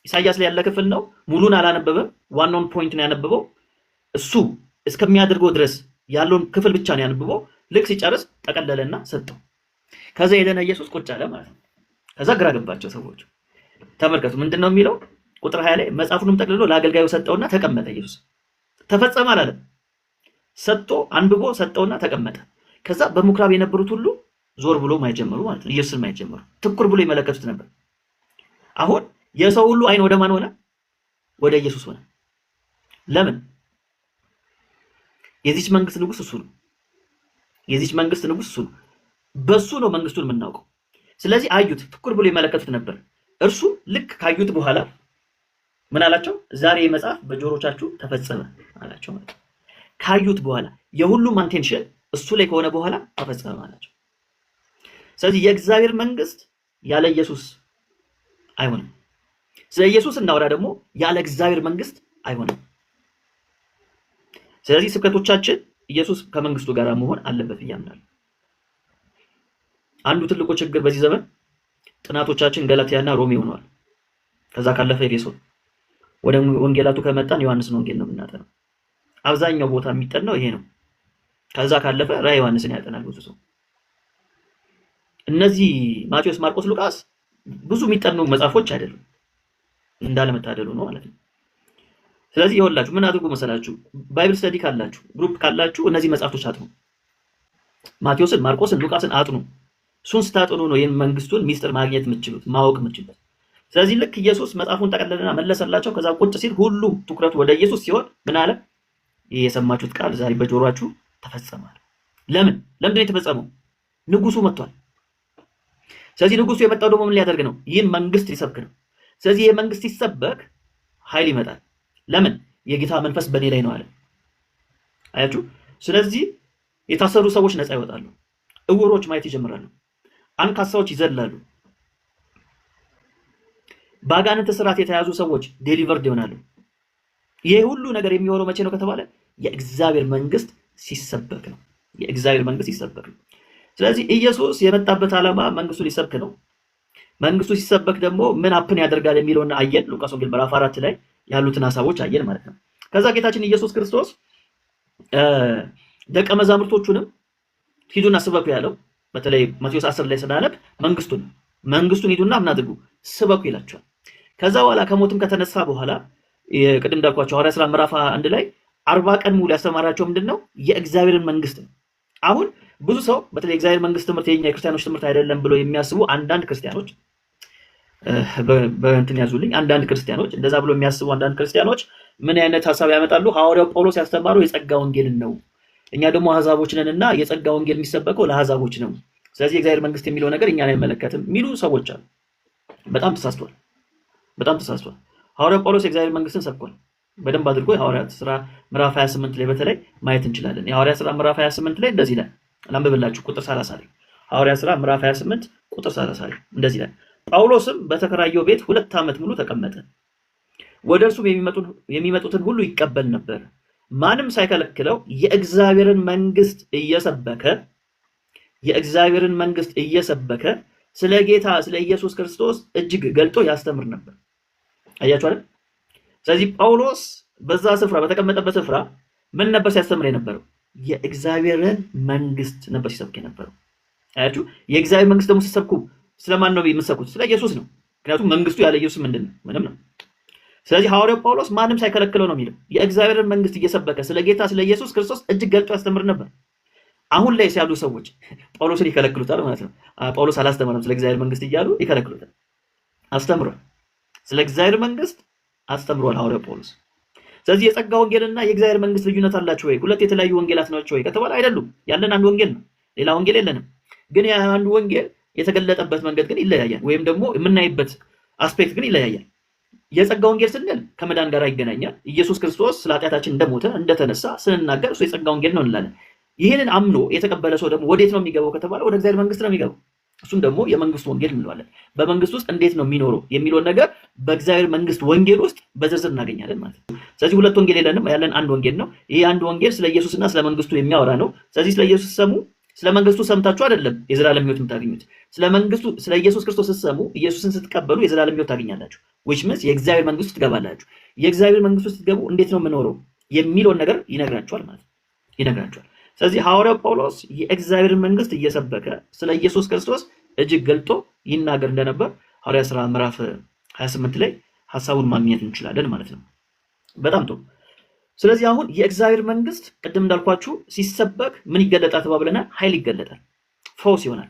ኢሳይያስ ላይ ያለ ክፍል ነው። ሙሉን አላነበበም። ዋናውን ፖይንት ነው ያነበበው። እሱ እስከሚያደርገው ድረስ ያለውን ክፍል ብቻ ነው ያነበበው። ልክ ሲጨርስ ጠቀለለና ሰጠው። ከዛ ሄደና ኢየሱስ ቁጭ አለ ማለት ነው። ከዛ ግራ ገባቸው ሰዎች። ተመልከቱ ምንድን ነው የሚለው ቁጥር 20 ላይ መጽሐፉንም ጠቅልሎ ለአገልጋዩ ሰጠውና ተቀመጠ። ኢየሱስ ተፈጸመ አላለም። ሰጥቶ አንብቦ ሰጠውና ተቀመጠ። ከዛ በምኩራብ የነበሩት ሁሉ ዞር ብሎ ማየት ጀመሩ ማለት ነው። ኢየሱስን ማየት ጀመሩ። ትኩር ብሎ ይመለከቱት ነበር። አሁን የሰው ሁሉ አይን ወደ ማን ሆነ? ወደ ኢየሱስ ሆነ። ለምን? የዚች መንግስት ንጉስ እሱ ነው። የዚች መንግስት ንጉስ እሱ ነው። በሱ ነው መንግስቱን የምናውቀው። ስለዚህ አዩት፣ ትኩር ብሎ ይመለከቱት ነበር። እርሱ ልክ ካዩት በኋላ ምን አላቸው? ዛሬ መጽሐፍ በጆሮቻችሁ ተፈጸመ አላቸው ማለት ነው። ካዩት በኋላ የሁሉም አቴንሽን እሱ ላይ ከሆነ በኋላ ተፈጸመ አላቸው። ስለዚህ የእግዚአብሔር መንግስት ያለ ኢየሱስ አይሆንም። ስለ ኢየሱስ እናወራ ደግሞ ያለ እግዚአብሔር መንግስት አይሆንም። ስለዚህ ስብከቶቻችን ኢየሱስ ከመንግስቱ ጋር መሆን አለበት እያምናለሁ። አንዱ ትልቁ ችግር በዚህ ዘመን ጥናቶቻችን ገላትያና ሮሜ ሆነዋል። ከዛ ካለፈ ኤፌሶን፣ ወደ ወንጌላቱ ከመጣን ዮሐንስን ወንጌል ነው የምናጠናው። አብዛኛው ቦታ የሚጠናው ይሄ ነው። ከዛ ካለፈ ራዕየ ዮሐንስን ያጠናል ብዙ ሰው። እነዚህ ማቴዎስ፣ ማርቆስ፣ ሉቃስ ብዙ የሚጠኑ መጽሐፎች አይደሉም። እንዳለመታደሉ ነው ማለት ነው። ስለዚህ ይኸውላችሁ ምን አድርጉ መሰላችሁ? ባይብል ስተዲ ካላችሁ፣ ግሩፕ ካላችሁ እነዚህ መጽሐፍቶች አጥኑ። ማቴዎስን፣ ማርቆስን፣ ሉቃስን አጥኑ። እሱን ስታጥኑ ነው ይህን መንግስቱን ሚስጥር ማግኘት የምትችሉት፣ ማወቅ የምትችሉት። ስለዚህ ልክ ኢየሱስ መጽሐፉን ጠቀለለና መለሰላቸው። ከዛ ቁጭ ሲል ሁሉ ትኩረቱ ወደ ኢየሱስ ሲሆን ምን አለ? ይህ የሰማችሁት ቃል ዛሬ በጆሮአችሁ ተፈጸመ። ለምንድን ነው የተፈጸመው? ንጉሱ መጥቷል። ስለዚህ ንጉሱ የመጣው ደግሞ ምን ሊያደርግ ነው? ይህን መንግስት ሊሰብክ ነው። ስለዚህ ይህ መንግስት ሲሰበክ ኃይል ይመጣል። ለምን? የጌታ መንፈስ በእኔ ላይ ነው አለ። አያችሁ? ስለዚህ የታሰሩ ሰዎች ነፃ ይወጣሉ። እውሮች ማየት ይጀምራሉ። አንካሳዎች ይዘላሉ። በአጋንንት ስርዓት የተያዙ ሰዎች ዴሊቨርድ ይሆናሉ። ይህ ሁሉ ነገር የሚሆነው መቼ ነው ከተባለ የእግዚአብሔር መንግስት ሲሰበክ ነው። የእግዚአብሔር መንግስት ሲሰበክ ነው። ስለዚህ ኢየሱስ የመጣበት ዓላማ መንግስቱ ሊሰብክ ነው። መንግስቱ ሲሰበክ ደግሞ ምን አፕን ያደርጋል የሚለውን አየን። ሉቃስ ወንጌል ምዕራፍ 4 ላይ ያሉትን ሐሳቦች አየን ማለት ነው። ከዛ ጌታችን ኢየሱስ ክርስቶስ ደቀ መዛሙርቶቹንም ሂዱና ስበኩ ያለው በተለይ ማቴዎስ 10 ላይ ስናነብ መንግስቱን ሂዱና ምን አድርጉ? ስበኩ ይላቸዋል። ከዛ በኋላ ከሞትም ከተነሳ በኋላ ቅድም እንዳልኳቸው ሐዋርያት ሥራ ምዕራፍ 1 ላይ 40 ቀን ሙሉ ያስተማራቸው ምንድነው? የእግዚአብሔርን መንግስት ነው። አሁን ብዙ ሰው በተለይ የእግዚአብሔር መንግስት ትምህርት የኛ የክርስቲያኖች ትምህርት አይደለም ብሎ የሚያስቡ አንዳንድ ክርስቲያኖች በእንትን ያዙልኝ። አንዳንድ ክርስቲያኖች እንደዛ ብሎ የሚያስቡ አንዳንድ ክርስቲያኖች ምን አይነት ሐሳብ ያመጣሉ? ሐዋርያው ጳውሎስ ያስተማረው የጸጋ ወንጌልን ነው፣ እኛ ደግሞ አሕዛቦች ነንና የጸጋ ወንጌል የሚሰበከው ለአሕዛቦች ነው፣ ስለዚህ የእግዚአብሔር መንግስት የሚለው ነገር እኛን አይመለከትም የሚሉ ሰዎች አሉ። በጣም ተሳስቷል። ሐዋርያው ጳውሎስ የእግዚአብሔር መንግስትን ሰብኳል በደንብ አድርጎ። የሐዋርያት ሥራ ምዕራፍ 28 ላይ በተለይ ማየት እንችላለን። የሐዋርያት ሥራ ምዕራፍ 28 ላይ እንደዚህ ይላል። ላንብብላችሁ ቁጥር 30 ላይ ሐዋርያት ሥራ ምዕራፍ 28 ቁጥር 30 ላይ እንደዚህ ይላል። ጳውሎስም በተከራየው ቤት 2 ዓመት ሙሉ ተቀመጠ። ወደ እርሱም የሚመጡትን ሁሉ ይቀበል ነበር። ማንም ሳይከለክለው የእግዚአብሔርን መንግስት እየሰበከ ስለ ጌታ ስለ ኢየሱስ ክርስቶስ እጅግ ገልጦ ያስተምር ነበር። አያችሁ አይደል? ስለዚህ ጳውሎስ በዛ ስፍራ በተቀመጠበት ስፍራ ምን ነበር ሲያስተምር የነበረው? የእግዚአብሔርን መንግስት ነበር ሲሰብክ የነበረው። አያችሁ? የእግዚአብሔር መንግስት ደግሞ ሲሰብኩ ስለማን ነው የምትሰብኩት? ስለ ኢየሱስ ነው። ምክንያቱም መንግስቱ ያለ ኢየሱስ ምንድነው? ምንም ነው። ስለዚህ ሐዋርያው ጳውሎስ ማንም ሳይከለክለው ነው የሚለው የእግዚአብሔርን መንግስት እየሰበከ ስለ ጌታ ስለ ኢየሱስ ክርስቶስ እጅግ ገልጦ ያስተምር ነበር። አሁን ላይ ሲያሉ ሰዎች ጳውሎስን ይከለክሉታል ማለት ነው። ጳውሎስ አላስተማረም ስለ እግዚአብሔር መንግስት እያሉ ይከለክሉታል። አስተምሯል። ስለ እግዚአብሔር መንግስት አስተምሯል ሐዋርያው ጳውሎስ። ስለዚህ የጸጋ ወንጌልና የእግዚአብሔር መንግስት ልዩነት አላቸው ወይ? ሁለት የተለያዩ ወንጌላት ናቸው ወይ ከተባለ አይደሉም። ያለን አንድ ወንጌል ነው። ሌላ ወንጌል የለንም። ግን ያ አንዱ ወንጌል የተገለጠበት መንገድ ግን ይለያያል፣ ወይም ደግሞ የምናይበት አስፔክት ግን ይለያያል። የጸጋ ወንጌል ስንል ከመዳን ጋር ይገናኛል። ኢየሱስ ክርስቶስ ስለ ኃጢአታችን እንደሞተ እንደተነሳ ስንናገር እሱ የጸጋ ወንጌል ነው እንላለን። ይህንን አምኖ የተቀበለ ሰው ደግሞ ወዴት ነው የሚገባው ከተባለ ወደ እግዚአብሔር መንግስት ነው የሚገባው። እሱም ደግሞ የመንግስት ወንጌል እንለዋለን። በመንግስት ውስጥ እንዴት ነው የሚኖረው የሚለውን ነገር በእግዚአብሔር መንግስት ወንጌል ውስጥ በዝርዝር እናገኛለን ማለት ነው። ስለዚህ ሁለት ወንጌል የለንም፣ ያለን አንድ ወንጌል ነው። ይሄ አንድ ወንጌል ስለ ኢየሱስና ስለ መንግስቱ የሚያወራ ነው። ስለዚህ ስለ ኢየሱስ ሰሙ፣ ስለ መንግስቱ ሰምታችሁ አይደለም የዘላለም ህይወት የምታገኙት። ስለ መንግስቱ ስለ ኢየሱስ ክርስቶስ ስትሰሙ፣ ኢየሱስን ስትቀበሉ የዘላለም ህይወት ታገኛላችሁ። which means የእግዚአብሔር መንግስት ትገባላችሁ። የእግዚአብሔር መንግስት ውስጥ ስትገቡ እንዴት ነው የምኖረው የሚለውን ነገር ይነግራችኋል ማለት ነው፣ ይነግራችኋል። ስለዚህ ሐዋርያው ጳውሎስ የእግዚአብሔር መንግስት እየሰበከ ስለ ኢየሱስ ክርስቶስ እጅግ ገልጦ ይናገር እንደነበር ሐዋርያ ሥራ ምዕራፍ 28 ላይ ሐሳቡን ማግኘት እንችላለን ማለት ነው። በጣም ጥሩ። ስለዚህ አሁን የእግዚአብሔር መንግስት ቅድም እንዳልኳችሁ ሲሰበክ ምን ይገለጣል ተባብለናል? ኃይል ይገለጣል፣ ፈውስ ይሆናል።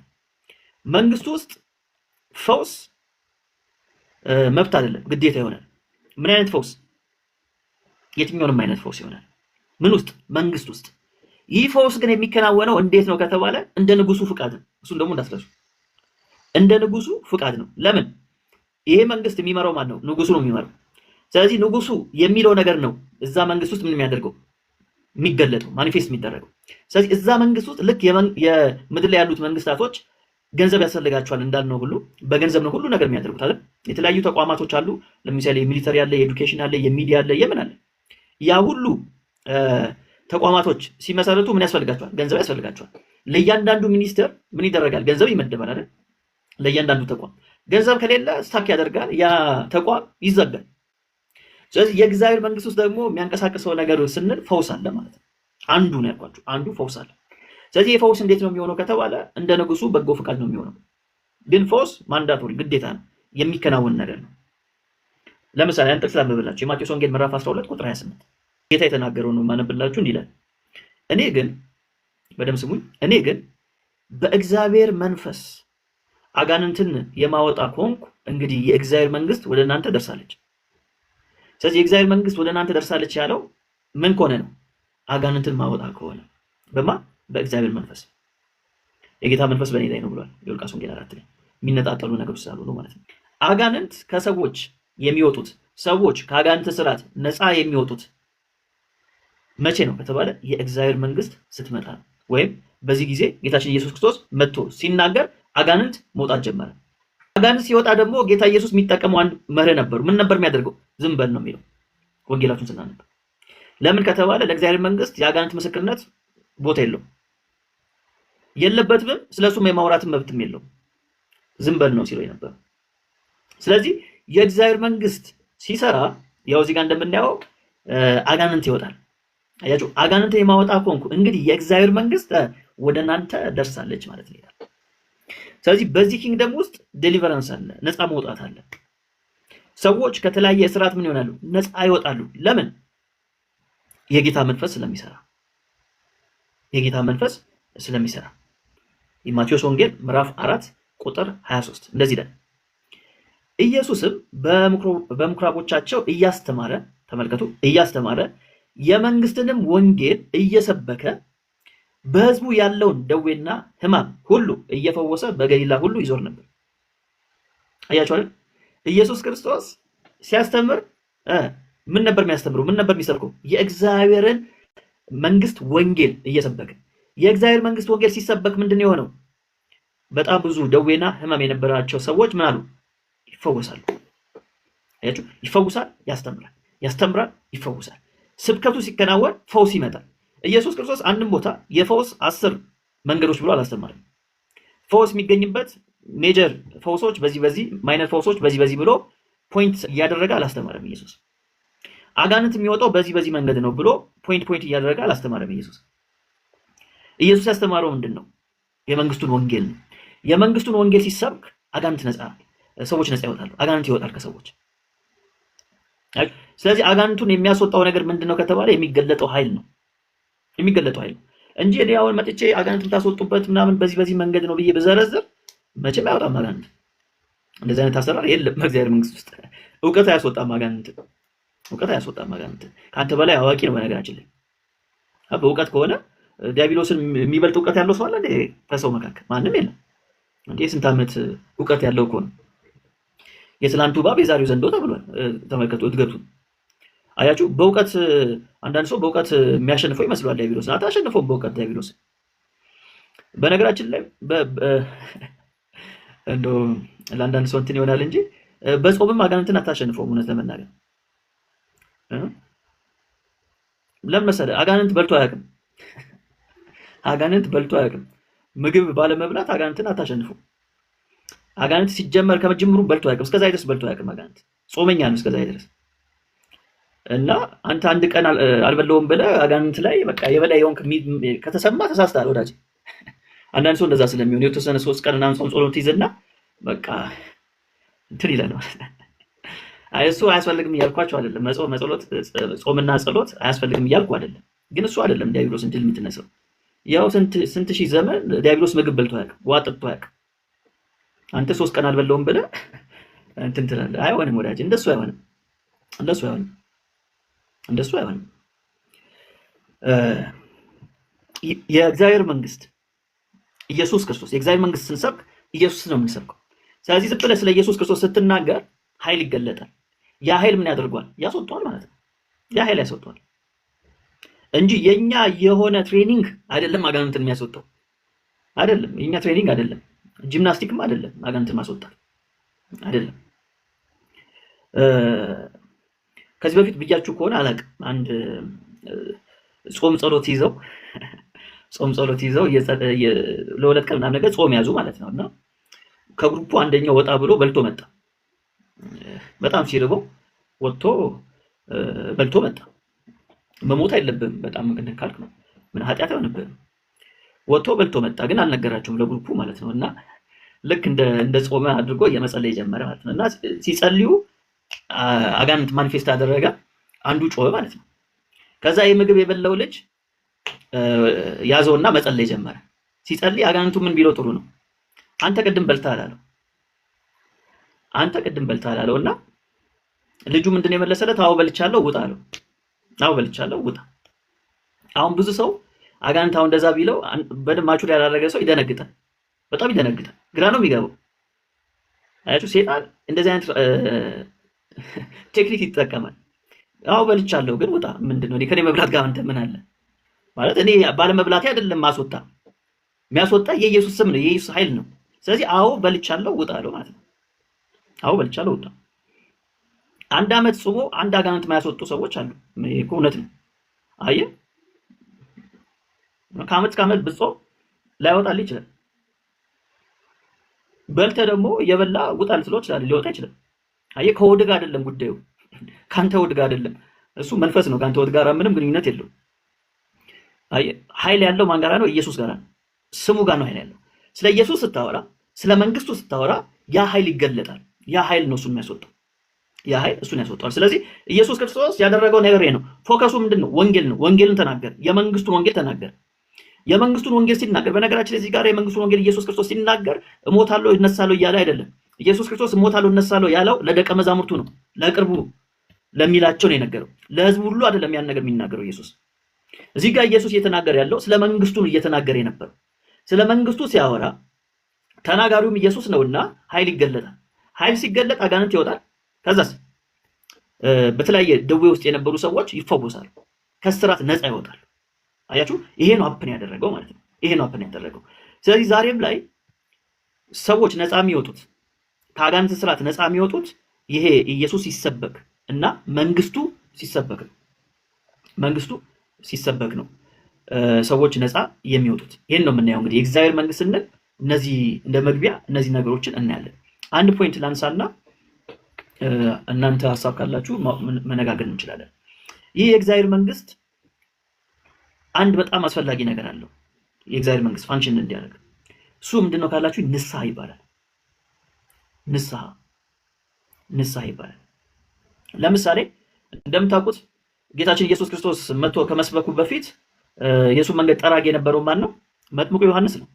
መንግስቱ ውስጥ ፈውስ መብት አይደለም፣ ግዴታ ይሆናል። ምን አይነት ፈውስ? የትኛውንም አይነት ፈውስ ይሆናል። ምን ውስጥ? መንግስት ውስጥ። ይህ ፈውስ ግን የሚከናወነው እንዴት ነው ከተባለ እንደ ንጉሱ ፍቃድ ነው። እሱን ደግሞ እንዳትረሱ፣ እንደ ንጉሱ ፍቃድ ነው። ለምን? ይሄ መንግስት የሚመራው ማን ነው? ንጉሱ ነው የሚመራው። ስለዚህ ንጉሱ የሚለው ነገር ነው እዛ መንግስት ውስጥ ምን የሚያደርገው የሚገለጠው ማኒፌስት የሚደረገው። ስለዚህ እዛ መንግስት ውስጥ ልክ የምድር ላይ ያሉት መንግስታቶች ገንዘብ ያስፈልጋቸዋል እንዳልነው ሁሉ በገንዘብ ነው ሁሉ ነገር የሚያደርጉት አይደል? የተለያዩ ተቋማቶች አሉ። ለምሳሌ የሚሊተሪ አለ፣ የኤዱኬሽን አለ፣ የሚዲያ አለ፣ የምን አለ። ያ ሁሉ ተቋማቶች ሲመሰረቱ ምን ያስፈልጋቸዋል? ገንዘብ ያስፈልጋቸዋል። ለእያንዳንዱ ሚኒስተር ምን ይደረጋል? ገንዘብ ይመደባል አይደል? ለእያንዳንዱ ተቋም ገንዘብ ከሌለ ስታክ ያደርጋል፣ ያ ተቋም ይዘጋል። ስለዚህ የእግዚአብሔር መንግስት ውስጥ ደግሞ የሚያንቀሳቅሰው ነገር ስንል ፈውስ አለ ማለት ነው። አንዱ ነው ያልኳችሁ፣ አንዱ ፈውስ አለ። ስለዚህ የፈውስ እንዴት ነው የሚሆነው ከተባለ እንደ ንጉሱ በጎ ፈቃድ ነው የሚሆነው። ግን ፈውስ ማንዳቶሪ ግዴታ ነው፣ የሚከናወን ነገር ነው። ለምሳሌ አንተ ስላመብላችሁ የማቴዎስ ወንጌል ምዕራፍ 12 ቁጥር 28 ጌታ የተናገረው ነው ማነብላችሁ ይላል። እኔ ግን በደምብ ስሙኝ፣ እኔ ግን በእግዚአብሔር መንፈስ አጋንንትን የማወጣ ከሆንኩ እንግዲህ የእግዚአብሔር መንግስት ወደ እናንተ ደርሳለች። ስለዚህ የእግዚአብሔር መንግስት ወደ እናንተ ደርሳለች ያለው ምን ከሆነ ነው? አጋንንትን ማወጣ ከሆነ። በማ በእግዚአብሔር መንፈስ። የጌታ መንፈስ በእኔ ላይ ነው ብሏል የሉቃስ ወንጌል 4 ላይ። የሚነጣጠሉ ነገሮች ስላሉ ነው ማለት ነው። አጋንንት ከሰዎች የሚወጡት፣ ሰዎች ከአጋንንት ስርዓት ነፃ የሚወጡት መቼ ነው ከተባለ የእግዚአብሔር መንግስት ስትመጣ ነው። ወይም በዚህ ጊዜ ጌታችን ኢየሱስ ክርስቶስ መጥቶ ሲናገር አጋንንት መውጣት ጀመረ። አጋንንት ሲወጣ ደግሞ ጌታ ኢየሱስ የሚጠቀመው አንድ መርህ ነበሩ። ምን ነበር የሚያደርገው? ዝም በል ነው የሚለው ወንጌላቱን ስናነብ። ለምን ከተባለ ለእግዚአብሔር መንግስት የአጋንንት ምስክርነት ቦታ የለውም፣ የለበትም። ስለሱም የማውራትን መብትም የለውም። ዝም በል ነው ሲለው ነበር። ስለዚህ የእግዚአብሔር መንግስት ሲሰራ ያው እዚህ ጋር እንደምናየው አጋንንት ይወጣል። አያችሁ፣ አጋንንት የማወጣ ኮንኩ እንግዲህ የእግዚአብሔር መንግስት ወደ እናንተ ደርሳለች ማለት ነው። ስለዚህ በዚህ ኪንግደም ውስጥ ዴሊቨራንስ አለ፣ ነፃ መውጣት አለ። ሰዎች ከተለያየ እስራት ምን ይሆናሉ? ነፃ ይወጣሉ። ለምን? የጌታ መንፈስ ስለሚሰራ፣ የጌታ መንፈስ ስለሚሰራ። የማቴዎስ ወንጌል ምዕራፍ 4 ቁጥር 23 እንደዚህ ይላል፣ ኢየሱስም በምኩራቦቻቸው እያስተማረ፣ ተመልከቱ፣ እያስተማረ የመንግስትንም ወንጌል እየሰበከ በህዝቡ ያለውን ደዌና ህማም ሁሉ እየፈወሰ በገሊላ ሁሉ ይዞር ነበር። አያችሁ አይደል? ኢየሱስ ክርስቶስ ሲያስተምር ምን ነበር የሚያስተምረው? ምን ነበር የሚሰብከው? የእግዚአብሔርን መንግስት ወንጌል እየሰበከ። የእግዚአብሔር መንግስት ወንጌል ሲሰበክ ምንድን ነው የሆነው? በጣም ብዙ ደዌና ህማም የነበራቸው ሰዎች ምን አሉ? ይፈወሳሉ። አያችሁ? ይፈውሳል፣ ያስተምራል፣ ያስተምራል፣ ይፈውሳል። ስብከቱ ሲከናወን ፈውስ ይመጣል። ኢየሱስ ክርስቶስ አንድም ቦታ የፈውስ 10 መንገዶች ብሎ አላስተማረም። ፈውስ የሚገኝበት ሜጀር ፈውሶች በዚህ ማይነር ፈውሶች በዚህ ብሎ ፖይንት እያደረገ አላስተማረም ኢየሱስ። አጋንንት የሚወጣው በዚህ መንገድ ነው ብሎ ፖይንት እያደረገ አላስተማረም ኢየሱስ። ኢየሱስ ያስተማረው ምንድን ነው? የመንግስቱን ወንጌል ነው። የመንግስቱን ወንጌል ሲሰብክ አጋንንት ሰዎች ነፃ ይወጣሉ። አጋንንት ይወጣል ከሰዎች። ስለዚህ አጋንንቱን የሚያስወጣው ነገር ምንድነው ከተባለ የሚገለጠው ኃይል ነው። የሚገለጠው ኃይል እንጂ እኔ አሁን መጥቼ አጋንንት ታስወጡበት ምናምን በዚህ መንገድ ነው ብዬ በዘረዝር መቼም አይወጣም አጋንንት። እንደዚህ አይነት አሰራር የለም በእግዚአብሔር መንግስት ውስጥ። እውቀት አያስወጣም አጋንንት። እውቀት አያስወጣም አጋንንት። ከአንተ በላይ አዋቂ ነው በነገራችን ላይ። በእውቀት ከሆነ ዲያብሎስን የሚበልጥ ዕውቀት ያለው ሰው አለ እንዴ? ከሰው መካከል ማንም የለም እንዴ። ስንት ዓመት ዕውቀት ያለው እኮ ነው። የትላንቱ እባብ የዛሬው ዘንዶ ተብሏል። ተመልከቱ እድገቱን አያችሁ። በእውቀት አንዳንድ ሰው በእውቀት የሚያሸንፈው ይመስላል ዲያብሎስን። አታሸንፈውም በእውቀት ዲያብሎስን። በነገራችን ላይ እንደው ለአንዳንድ ሰው እንትን ይሆናል እንጂ በጾምም አጋንንትን አታሸንፈውም። እውነት ለመናገር ለምን መሰለህ? አጋንንት በልቶ አያውቅም። አጋንንት በልቶ አያውቅም። ምግብ ባለመብላት አጋንንትን አታሸንፈው። አጋንንት ሲጀመር ከመጀመሩ በልቶ አያውቅም። እስከዛ ድረስ በልቶ አያውቅም። አጋንንት ጾመኛ ነው እስከዛ ድረስ። እና አንተ አንድ ቀን አልበለውም ብለህ አጋንንት ላይ በቃ የበላይ የሆንክ ከተሰማ ተሳስተሃል ወዳጅ። አንዳንድ ሰው እንደዛ ስለሚሆን የተወሰነ 3 ቀን ምናምን ጾም ጸሎት ይዘና በቃ እንትን ይላል ማለት ነው። እሱ አያስፈልግም እያልኳቸው አይደለም። ጾምና ጸሎት አያስፈልግም እያልኩ አይደለም። ግን እሱ አይደለም ዲያብሎስ እንድል የምትነሳው። ያው ስንት ሺህ ዘመን ዲያብሎስ ምግብ በልቶ አያውቅም፣ ውሃ ጠጥቶ አያውቅም። አንተ 3 ቀን አልበለውም ብለህ እንትን ትላለህ። አይሆንም ወዳጅ፣ እንደሱ አይሆንም። የእግዚአብሔር መንግስት ኢየሱስ ክርስቶስ፣ የእግዚአብሔር መንግስት ስንሰብክ ኢየሱስ ነው የምንሰብከው። ስለዚህ ዝም ብለህ ስለ ኢየሱስ ክርስቶስ ስትናገር ኃይል ይገለጣል። ያ ኃይል ምን ያደርጓል? ያስወጣዋል ማለት ነው። ያ ኃይል ያስወጣዋል እንጂ የኛ የሆነ ትሬኒንግ አይደለም አጋንንትን የሚያስወጣው አይደለም። የኛ ትሬኒንግ አይደለም፣ ጂምናስቲክም አይደለም አጋንንትን ማስወጣት አይደለም። ከዚህ በፊት ብያችሁ ከሆነ አላውቅም፣ አንድ ጾም ጸሎት ይዘው ለ2 ቀን ምናምን ነገር ጾም ያዙ ማለት ነው። እና ከግሩፑ አንደኛው ወጣ ብሎ በልቶ መጣ። በጣም ሲርበው ወጥቶ በልቶ መጣ። መሞት አይለብህም በጣም ግን ካልክ ነው ምን ኃጢአት አይሆንብህም። ወጥቶ በልቶ መጣ፣ ግን አልነገራቸውም ለግሩፑ ማለት ነው። እና ልክ እንደ ጾመ አድርጎ እየመጸለይ ጀመረ ማለት ነው። እና ሲጸልዩ አጋንንት ማኒፌስት አደረገ። አንዱ ጮኸ ማለት ነው። ከዛ የምግብ የበላው ልጅ ያዘውና መጸለይ ጀመረ። ሲጸልይ አጋንንቱ ምን ቢለው ጥሩ ነው? አንተ ቅድም በልተሃል አለው። እና ልጁ ምንድነው የመለሰለት? አዎ በልቻለሁ ውጣ አለው። አዎ በልቻለሁ ውጣ። አሁን ብዙ ሰው አጋንንት አሁን እንደዛ ቢለው በደም ማቹር ያላረገ ሰው ይደነግጣል፣ በጣም ይደነግጣል፣ ግራ ነው የሚገባው። አያችሁ ሴጣን እንደዚህ አይነት ቴክኒክ ይጠቀማል። አዎ በልቻለሁ ግን ውጣ። ምንድነው ከኔ መብላት ጋር አንተ ምን አለ ማለት? እኔ ባለመብላቴ አይደለም ማስወጣ፣ የሚያስወጣ የኢየሱስ ስም ነው፣ የኢየሱስ ኃይል ነው። ስለዚህ አዎ በልቻለሁ ውጣ አለው ማለት ነው። አዎ በልቻለሁ ውጣ። 1 ዓመት ጾሞ አንድ አጋንንት ማያስወጡ ሰዎች አሉ። ይሄ እውነት ነው። አየህ ከዓመት ብጾም ላይወጣልህ ይችላል። በልተህ ደግሞ የበላ ውጣ ልትለው ይችላል፣ ሊወጣ ይችላል። አየህ ከሆድ ጋር አይደለም ጉዳዩ፣ ካንተ ሆድ ጋር አይደለም። እሱ መንፈስ ነው፣ ካንተ ሆድ ጋር ምንም ግንኙነት የለውም። አየህ ኃይል ያለው ማን ጋር ነው? ኢየሱስ ጋር ነው፣ ስሙ ጋር ነው ኃይል ያለው። ስለ ኢየሱስ ስታወራ፣ ስለ መንግስቱ ስታወራ ያ ኃይል ይገለጣል። ያ ኃይል ነው እሱን የሚያስወጣው። ያ ኃይል እሱን ያስወጣዋል። ስለዚህ ኢየሱስ ክርስቶስ ያደረገው ነገር ይሄ ነው። ፎከሱ ምንድነው? ወንጌል ነው። ወንጌልን ተናገር፣ የመንግስቱን ወንጌል ተናገር። የመንግስቱን ወንጌል ሲናገር፣ በነገራችን ላይ እዚህ ጋር የመንግስቱን ወንጌል ኢየሱስ ክርስቶስ ሲናገር እሞታለሁ እነሳለሁ እያለ አይደለም። ኢየሱስ ክርስቶስ እሞታለሁ እነሳለሁ ያለው ለደቀ መዛሙርቱ ነው፣ ለቅርቡ ለሚላቸው ነው የነገረው። ለህዝቡ ሁሉ አይደለም ያን ነገር የሚናገረው ኢየሱስ። እዚህ ጋር ኢየሱስ እየተናገረ ያለው ስለ መንግስቱ ነው እየተናገረ የነበረው። ስለ መንግስቱ ሲያወራ ተናጋሪውም ኢየሱስ ነውና ኃይል ይገለጣል። ኃይል ሲገለጥ አጋንንት ይወጣል። ከዛስ በተለያየ ደዌ ውስጥ የነበሩ ሰዎች ይፈወሳሉ፣ ከስራት ነፃ ይወጣሉ። አያችሁ ይሄ ነው አፕን ያደረገው ማለት ነው። ይሄ ነው አፕን ያደረገው። ስለዚህ ዛሬም ላይ ሰዎች ነፃ የሚወጡት ከአጋንንት ስራት ነፃ የሚወጡት ይሄ ኢየሱስ ሲሰበክ እና መንግስቱ ሲሰበክ ነው። መንግስቱ ሲሰበክ ነው ሰዎች ነፃ የሚወጡት። ይሄን ነው የምናየው። እንግዲህ የእግዚአብሔር መንግስት ስንል እነዚህ እንደ መግቢያ እነዚህ ነገሮችን እናያለን። አንድ ፖይንት ላንሳና እናንተ ሐሳብ ካላችሁ መነጋገር እንችላለን። ይህ የእግዚአብሔር መንግስት አንድ በጣም አስፈላጊ ነገር አለው። የእግዚአብሔር መንግስት ፋንክሽን እንዲያደርግ እሱ ምንድነው ካላችሁ ንስሐ ይባላል። ንስሐ ይባላል። ለምሳሌ እንደምታውቁት ጌታችን ኢየሱስ ክርስቶስ መጥቶ ከመስበኩ በፊት የኢየሱስ መንገድ ጠራጊ የነበረው ማን ነው? መጥምቁ ዮሐንስ ነው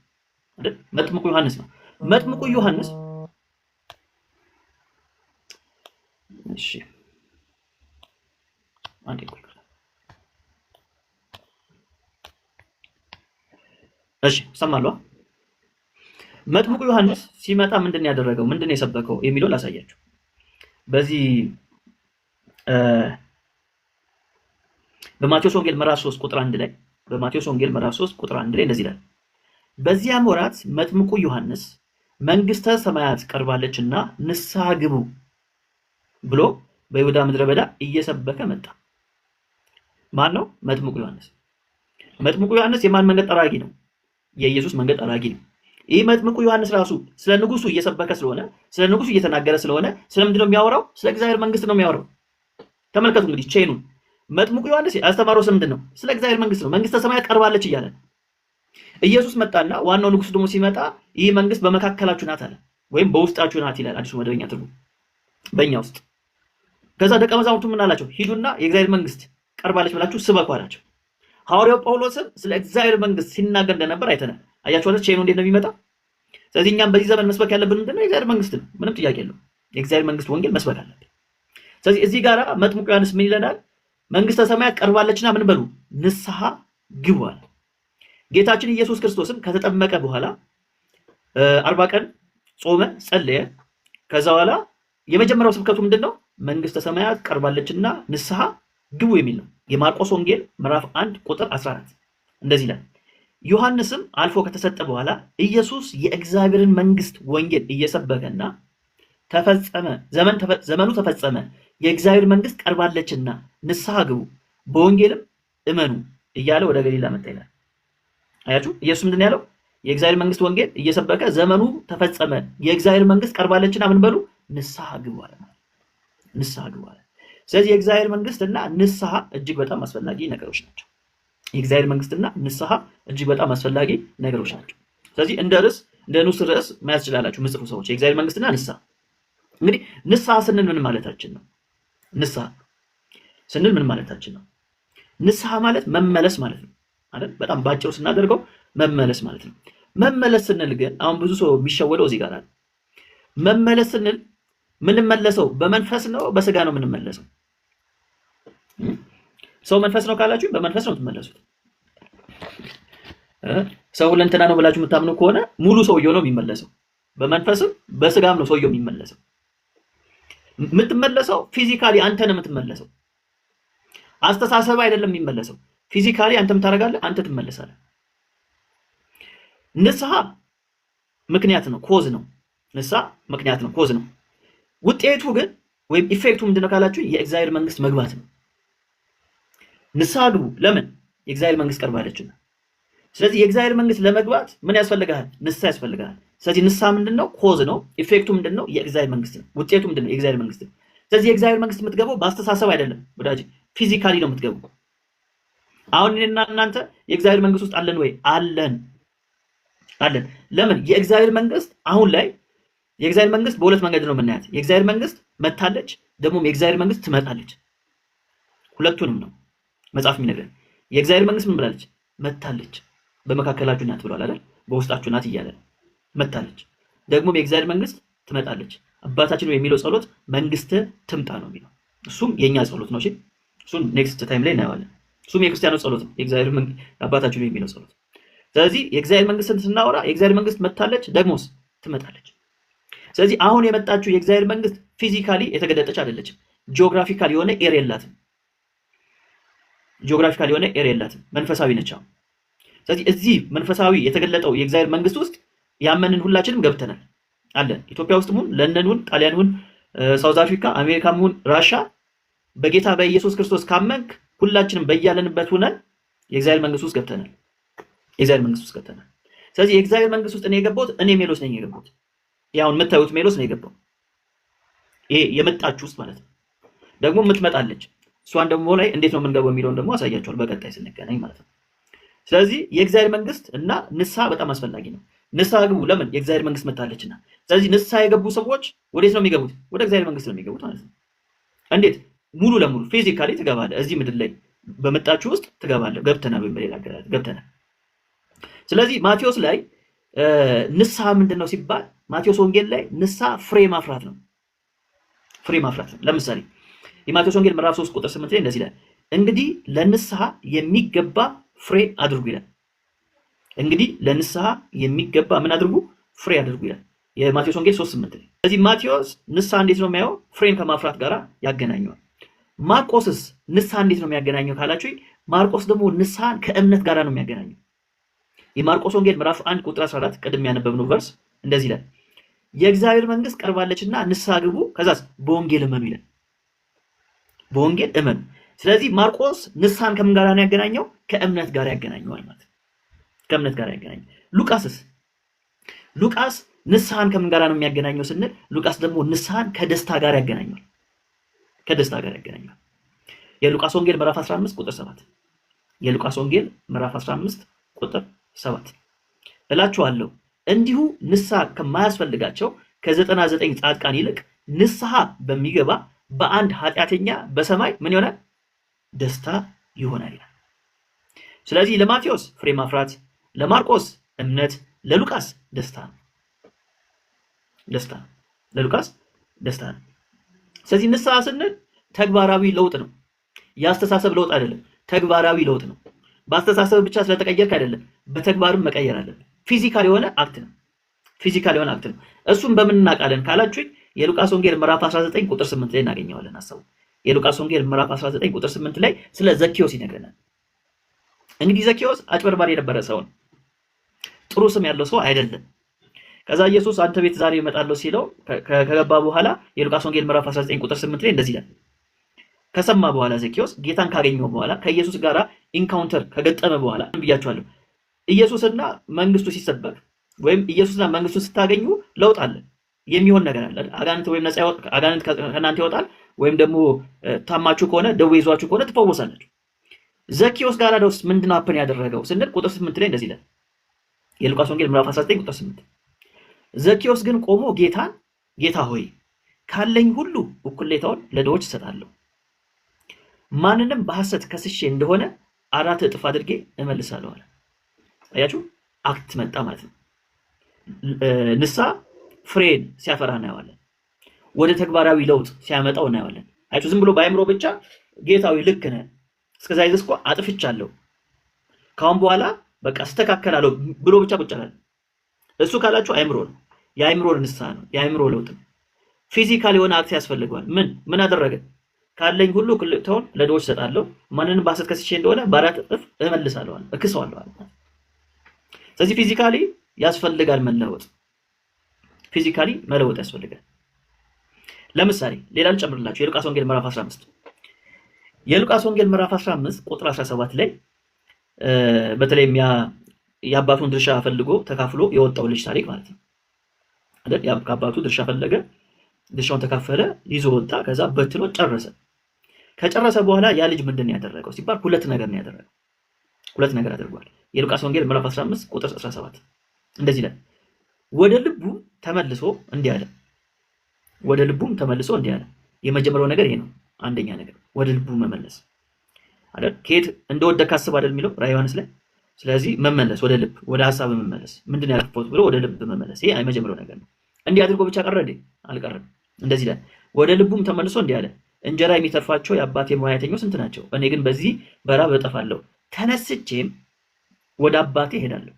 አይደል? መጥምቁ ዮሐንስ ነው። መጥምቁ ዮሐንስ እሺ አንዴ ቆይ እሺ ሰማሉ። መጥምቁ ዮሐንስ ሲመጣ ምንድን ያደረገው ምንድን የሰበከው የሚለው ላሳያችሁ። በዚህ በማቴዎስ ወንጌል ምዕራፍ 3 ቁጥር 1 ላይ በማቴዎስ ወንጌል ምዕራፍ 3 ቁጥር 1 ላይ እንደዚህ ይላል፣ በዚያም ወራት መጥምቁ ዮሐንስ መንግስተ ሰማያት ቀርባለችና ንስሐ ግቡ ብሎ በይሁዳ ምድረ በዳ እየሰበከ መጣ። ማን ነው? መጥምቁ ዮሐንስ። መጥምቁ ዮሐንስ የማን መንገድ ጠራጊ ነው? የኢየሱስ መንገድ ጠራጊ ነው። ይህ መጥምቁ ዮሐንስ ራሱ ስለ ንጉሱ እየሰበከ ስለሆነ ስለ ንጉሱ እየተናገረ ስለሆነ ስለምንድን ነው የሚያወራው? ስለ እግዚአብሔር መንግስት ነው የሚያወራው። ተመልከቱ እንግዲህ ቼኑን። መጥምቁ ዮሐንስ ያስተማረው ስለምንድን ነው? ስለ እግዚአብሔር መንግስት ነው። መንግስተ ሰማያት ቀርባለች እያለ ኢየሱስ መጣና ዋናው ንጉስ ደግሞ ሲመጣ ይህ መንግስት በመካከላችሁ ናት አለ፣ ወይም በውስጣችሁ ናት ይላል አዲሱ መደበኛ ትርጉም በእኛ ውስጥ። ከዛ ደቀ መዛሙርቱ ምን አላቸው? ሂዱና የእግዚአብሔር መንግስት ቀርባለች ብላችሁ ስበኩ አላቸው። ሐዋርያው ጳውሎስም ስለ እግዚአብሔር መንግስት ሲናገር እንደነበር አይተናል። አያችሁ አይደል ቼኑ እንዴት ነው የሚመጣ? ስለዚህ እኛም በዚህ ዘመን መስበክ ያለብን ምንድነው? የእግዚአብሔር መንግስት ነው። ምንም ጥያቄ የለውም። የእግዚአብሔር መንግስት ወንጌል መስበክ አለብን። ስለዚህ እዚህ ጋር መጥምቁ ዮሐንስ ምን ይለናል? መንግስተ ሰማያት ቀርባለችና ምን በሉ? ንስሐ ግቡ አለ። ጌታችን ኢየሱስ ክርስቶስም ከተጠመቀ በኋላ 40 ቀን ጾመ፣ ጸለየ። ከዛ በኋላ የመጀመሪያው ስብከቱ ምንድነው? መንግስተ ሰማያት ቀርባለችና ንስሐ ግቡ የሚል ነው። የማርቆስ ወንጌል ምዕራፍ 1 ቁጥር 14 እንደዚህ ይላል። ዮሐንስም አልፎ ከተሰጠ በኋላ ኢየሱስ የእግዚአብሔርን መንግስት ወንጌል እየሰበከና ተፈጸመ፣ ዘመኑ ተፈጸመ፣ የእግዚአብሔር መንግስት ቀርባለችና ንስሐ ግቡ፣ በወንጌልም እመኑ እያለ ወደ ገሊላ መጣ ይላል። አያችሁ ኢየሱስ ምንድን ያለው? የእግዚአብሔር መንግስት ወንጌል እየሰበከ ዘመኑ ተፈጸመ፣ የእግዚአብሔር መንግስት ቀርባለችና ምን በሉ? ንስሐ ግቡ አለ። ንስሐ ግቡ አለ። ስለዚህ የእግዚአብሔር መንግስትና ንስሐ እጅግ በጣም አስፈላጊ ነገሮች ናቸው። የእግዚአብሔር መንግስትና ንስሐ እጅግ በጣም አስፈላጊ ነገሮች ናቸው። ስለዚህ እንደ ንዑስ ርዕስ መያዝ ትችላላችሁ ምጽፉ ሰዎች፣ የእግዚአብሔር መንግስትና ንስሐ። እንግዲህ ንስሐ ስንል ምን ማለታችን ነው? ንስሐ ስንል ምን ማለታችን ነው? ንስሐ ማለት መመለስ ማለት ነው አይደል? በጣም ባጭሩ ስናደርገው መመለስ ማለት ነው። መመለስ ስንል ግን አሁን ብዙ ሰው የሚሸወደው እዚህ ጋር አለ። መመለስ ስንል ምንመለሰው በመንፈስ ነው በስጋ ነው የምንመለሰው? ሰው መንፈስ ነው ካላችሁ በመንፈስ ነው የምትመለሱት። ሰው ሁለንተና ነው ብላችሁ የምታምኑ ከሆነ ሙሉ ሰውየው ነው የሚመለሰው። በመንፈስም በስጋም ነው ሰውየው የሚመለሰው። የምትመለሰው ፊዚካሊ አንተ ነው የምትመለሰው። አስተሳሰብ አይደለም የሚመለሰው። ፊዚካሊ አንተም ታደርጋለህ፣ አንተ ትመለሳለህ። ንስሐ ምክንያት ነው፣ ኮዝ ነው። ንስሐ ምክንያት ነው፣ ኮዝ ነው። ውጤቱ ግን ወይም ኢፌክቱ ምንድነው ካላችሁ የእግዚአብሔር መንግስት መግባት ነው። ንስሐ ግቡ። ለምን? የእግዚአብሔር መንግስት ቀርባለችና። ስለዚህ የእግዚአብሔር መንግስት ለመግባት ምን ያስፈልጋል? ንስሐ ያስፈልጋል። ስለዚህ ንስሐ ምንድነው? ኮዝ ነው። ኢፌክቱ ምንድነው? የእግዚአብሔር መንግስት ነው። ውጤቱ ምንድነው? የእግዚአብሔር መንግስት ነው። ስለዚህ የእግዚአብሔር መንግስት የምትገባው በአስተሳሰብ አይደለም ወዳጅ፣ ፊዚካሊ ነው የምትገባው። አሁን እኔና እናንተ የእግዚአብሔር መንግስት ውስጥ አለን ወይ? አለን። ለምን? የእግዚአብሔር መንግስት አሁን ላይ የእግዚአብሔር መንግስት በሁለት መንገድ ነው የምናያት። የእግዚአብሔር መንግስት መታለች፣ ደግሞ የእግዚአብሔር መንግስት ትመጣለች። ሁለቱንም ነው መጽሐፍ የሚነግረን። የእግዚአብሔር መንግስት ምን ብላለች? መታለች። በመካከላችሁ ናት ብሏል አይደል? በውስጣችሁ ናት እያለ መታለች። ደግሞ የእግዚአብሔር መንግስት ትመጣለች። አባታችን የሚለው ጸሎት መንግስት ትምጣ ነው የሚለው። እሱም የኛ ጸሎት ነው። እሺ እሱን ኔክስት ታይም ላይ እናየዋለን። እሱም የክርስቲያኖች ጸሎት ነው፣ የእግዚአብሔር መንግስት አባታችን የሚለው ጸሎት። ስለዚህ የእግዚአብሔር መንግስትን ስናወራ የእግዚአብሔር መንግስት መታለች፣ ደግሞስ ትመጣለች። ስለዚህ አሁን የመጣችው የእግዚአብሔር መንግስት ፊዚካሊ የተገለጠች አይደለችም። ጂኦግራፊካል የሆነ ኤሪያ የላትም። ጂኦግራፊካል የሆነ ኤሪያ የላትም። መንፈሳዊ ነች። ስለዚህ እዚህ መንፈሳዊ የተገለጠው የእግዚአብሔር መንግስት ውስጥ ያመንን ሁላችንም ገብተናል አለን። ኢትዮጵያ ውስጥ ሁን፣ ለንደን ሁን፣ ጣሊያን ሁን፣ ሳውዝ አፍሪካ፣ አሜሪካም ሁን፣ ራሻ በጌታ በኢየሱስ ክርስቶስ ካመንክ ሁላችንም በያለንበት ሆነን የእግዚአብሔር መንግስት ውስጥ ገብተናል። የእግዚአብሔር መንግስት ውስጥ ገብተናል። ስለዚህ የእግዚአብሔር መንግስት ውስጥ እኔ የገባሁት እኔ ሜሎስ ነኝ የገባሁት። ያውን የምታዩት ሜሎስ ነው የገባው። ይሄ የመጣችሁ ውስጥ ማለት ነው። ደግሞ የምትመጣለች። እሷን ደግሞ ላይ እንዴት ነው የምንገባው የሚለውን ደግሞ አሳያችኋል በቀጣይ ስንገናኝ ማለት ነው። ስለዚህ የእግዚአብሔር መንግስት እና ንስሐ በጣም አስፈላጊ ነው። ንስሐ ግቡ። ለምን? የእግዚአብሔር መንግስት መጣለችና። ስለዚህ ንስሐ የገቡ ሰዎች ወዴት ነው የሚገቡት? ወደ እግዚአብሔር መንግስት ነው የሚገቡት ማለት ነው። እንዴት? ሙሉ ለሙሉ ፊዚካሊ ትገባለህ። እዚህ ምድር ላይ በመጣችሁ ውስጥ ትገባለህ። ገብተናል፣ ወይም በሌላ አገላለጽ ገብተናል። ስለዚህ ማቴዎስ ላይ ንስሐ ምንድነው ሲባል ማቴዎስ ወንጌል ላይ ንስሐ ፍሬ ማፍራት ነው። ፍሬ ማፍራት ነው። ለምሳሌ የማቴዎስ ወንጌል ምዕራፍ 3 ቁጥር 8 ላይ እንደዚህ ይላል፣ እንግዲህ ለንስሐ የሚገባ ፍሬ አድርጉ ይላል። እንግዲህ ለንስሐ የሚገባ ምን አድርጉ? ፍሬ አድርጉ ይላል የማቴዎስ ወንጌል 3:8 ላይ። ስለዚህ ማቴዎስ ንስሐ እንዴት ነው የሚያየው? ፍሬን ከማፍራት ጋር ያገናኘዋል። ማርቆስስ ንስሐ እንዴት ነው የሚያገናኘው ካላችሁ፣ ማርቆስ ደግሞ ንስሐን ከእምነት ጋር ነው የሚያገናኘው። የማርቆስ ወንጌል ምዕራፍ 1 ቁጥር 14 ቅድም ያነበብነው ቨርስ እንደዚህ ይላል፣ የእግዚአብሔር መንግስት ቀርባለችና ንስሐ ግቡ፣ ከዛስ በወንጌል እመኑ ይላል። በወንጌል እመኑ። ስለዚህ ማርቆስ ንስሐን ከምን ጋር ነው ያገናኘው? ከእምነት ጋር ያገናኘዋል ማለት ነው። ከእምነት ጋር ያገናኘው። ሉቃስስ? ሉቃስ ንስሐን ከምን ጋር ነው የሚያገናኘው ስንል፣ ሉቃስ ደግሞ ንስሐን ከደስታ ጋር ያገናኘዋል። ከደስታ ጋር ያገናኘዋል። የሉቃስ ወንጌል ምዕራፍ 15 ቁጥር 7 የሉቃስ ወንጌል ምዕራፍ 15 ቁጥር 7 እላችኋለሁ እንዲሁ ንስሐ ከማያስፈልጋቸው ከ99 ጻድቃን ይልቅ ንስሐ በሚገባ በአንድ ኃጢአተኛ በሰማይ ምን ይሆናል? ደስታ ይሆናል ይላል። ስለዚህ ለማቴዎስ ፍሬ ማፍራት፣ ለማርቆስ እምነት፣ ለሉቃስ ደስታ ነው። ደስታ ነው። ለሉቃስ ደስታ ነው። ስለዚህ ንስሐ ስንል ተግባራዊ ለውጥ ነው። የአስተሳሰብ ለውጥ አይደለም፣ ተግባራዊ ለውጥ ነው። በአስተሳሰብ ብቻ ስለተቀየርክ አይደለም፣ በተግባርም መቀየር አለብን። ፊዚካል የሆነ አክት ነው። ፊዚካል የሆነ አክት ነው። እሱም በምን እናውቃለን ካላችሁኝ የሉቃስ ወንጌል ምዕራፍ 19 ቁጥር 8 ላይ እናገኘዋለን። አሰቡ። የሉቃስ ወንጌል ምዕራፍ 19 ቁጥር 8 ላይ ስለ ዘኬዎስ ይነግረናል። እንግዲህ ዘኬዎስ አጭበርባሪ የነበረ ሰው ነው። ጥሩ ስም ያለው ሰው አይደለም። ከዛ ኢየሱስ አንተ ቤት ዛሬ እመጣለሁ ሲለው ከገባ በኋላ የሉቃስ ወንጌል ምዕራፍ 19 ቁጥር 8 ላይ እንደዚህ ይላል። ከሰማ በኋላ ዘኬዎስ ጌታን ካገኘው በኋላ ከኢየሱስ ጋር ኢንካውንተር ከገጠመ በኋላ ብያችኋለሁ፣ ኢየሱስና መንግስቱ ሲሰበክ ወይም ኢየሱስና መንግስቱ ስታገኙ ለውጥ አለ፣ የሚሆን ነገር አለ። አጋንንት ወይም ነፃ አጋንንት ከእናንተ ይወጣል፣ ወይም ደግሞ ታማችሁ ከሆነ ደዌ ይዟችሁ ከሆነ ትፈወሳላችሁ። ዘኬዎስ ጋር ደውስ ምንድነው አፕን ያደረገው ስንል ቁጥር 8 ላይ እንደዚህ ይላል። የሉቃስ ወንጌል ምዕራፍ 19 ቁጥር 8 ዘኬዎስ ግን ቆሞ ጌታን ጌታ ሆይ ካለኝ ሁሉ እኩሌታውን ለድሆች እሰጣለሁ፣ ማንንም በሐሰት ከስሼ እንደሆነ 4 እጥፍ አድርጌ እመልሳለሁ አለ። አያችሁ፣ አክት መጣ ማለት ነው። ንስሐ ፍሬን ሲያፈራ እናየዋለን። ወደ ተግባራዊ ለውጥ ሲያመጣው እናየዋለን። አያችሁ፣ ዝም ብሎ በአይምሮ ብቻ ጌታዊ ልክ ነህ፣ እስከዛ ይዘስ እኮ አጥፍቻለሁ፣ ካሁን በኋላ በቃ አስተካከላለሁ ብሎ ብቻ ቁጭ አላለ። እሱ ካላችሁ አይምሮ ነው። የአይምሮ ንስሐ ነው። የአይምሮ ለውጥ ነው። ፊዚካል የሆነ አክት ያስፈልገዋል። ምን አደረገ? ካለኝ ሁሉ እኩሌታውን ለድሆች እሰጣለሁ፣ ማንንም በሐሰት ከስሼ እንደሆነ በ4 እጥፍ እመልሳለሁ፣ እክሰዋለሁ አለ። ስለዚህ ፊዚካሊ ያስፈልጋል መለወጥ። ፊዚካሊ መለወጥ ያስፈልጋል። ለምሳሌ ሌላ ልጨምርላችሁ። የሉቃስ ወንጌል ምዕራፍ 15 የሉቃስ ወንጌል ምዕራፍ 15 ቁጥር 17 ላይ በተለይም የአባቱን ድርሻ ፈልጎ ተካፍሎ የወጣው ልጅ ታሪክ ማለት ነው አይደል? የአባቱ ድርሻ ፈለገ፣ ድርሻውን ተካፈለ፣ ይዞ ወጣ፣ ከዛ በትኖ ጨረሰ። ከጨረሰ በኋላ ያ ልጅ ምንድን ነው ያደረገው ሲባል 2 ነገር ነው ያደረገው። 2 ነገር አድርጓል። የሉቃስ ወንጌል ምዕራፍ 15 ቁጥር 17 እንደዚህ ይላል። ወደ ልቡ ተመልሶ እንዲህ አለ። ወደ ልቡም ተመልሶ እንዲህ አለ። የመጀመሪያው ነገር ይሄ ነው። አንደኛ ነገር ወደ ልቡ መመለስ አይደል? ከየት እንደወደቀ አስብ አይደል የሚለው ራዕይ ዮሐንስ ላይ። ስለዚህ መመለስ፣ ወደ ልብ፣ ወደ ሐሳብ መመለስ፣ ምንድን ነው ያጠፋሁት ብሎ ወደ ልብ መመለስ። ይሄ የመጀመሪያው ነገር ነው። እንዲህ አድርጎ ብቻ ቀረ እንዴ? አልቀረም። እንደዚህ ይላል። ወደ ልቡም ተመልሶ እንዲህ አለ፣ እንጀራ የሚተርፋቸው የአባቴ ሙያተኞች ስንት ናቸው? እኔ ግን በዚህ በራብ እጠፋለሁ። ተነስቼም ወደ አባቴ ሄዳለሁ።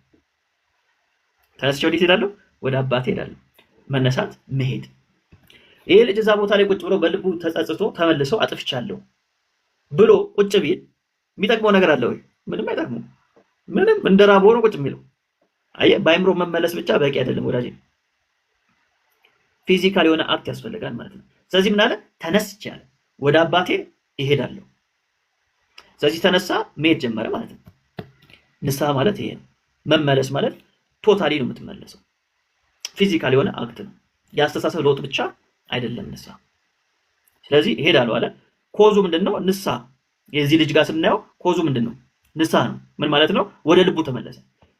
ተነስቼ ወዴት ሄዳለሁ? ወደ አባቴ ሄዳለሁ። መነሳት፣ መሄድ። ይሄ ልጅ እዛ ቦታ ላይ ቁጭ ብሎ በልቡ ተጸጽቶ ተመልሶ አጥፍቻለሁ ብሎ ቁጭ ቢል የሚጠቅመው ነገር አለ ወይ? ምንም አይጠቅመው። ምንም እንደራብ ሆኖ ቁጭ የሚለው። አየህ፣ በአይምሮ መመለስ ብቻ በቂ አይደለም ወዳጄ። ፊዚካል የሆነ አክት ያስፈልጋል ማለት ነው። ስለዚህ ምን አለ? ተነስቼ አለ ወደ አባቴ እሄዳለሁ። ስለዚህ ተነሳ፣ መሄድ ጀመረ ማለት ነው። ንስሐ ማለት ይሄ ነው። መመለስ ማለት ቶታሊ ነው የምትመለሰው። ፊዚካል የሆነ አክት ነው። የአስተሳሰብ ለውጥ ብቻ አይደለም ንስሐ። ስለዚህ እሄዳለሁ አለ። ኮዙ ምንድነው? ንስሐ። የዚህ ልጅ ጋር ስናየው ኮዙ ምንድነው? ንስሐ ነው። ምን ማለት ነው? ወደ ልቡ ተመለሰ።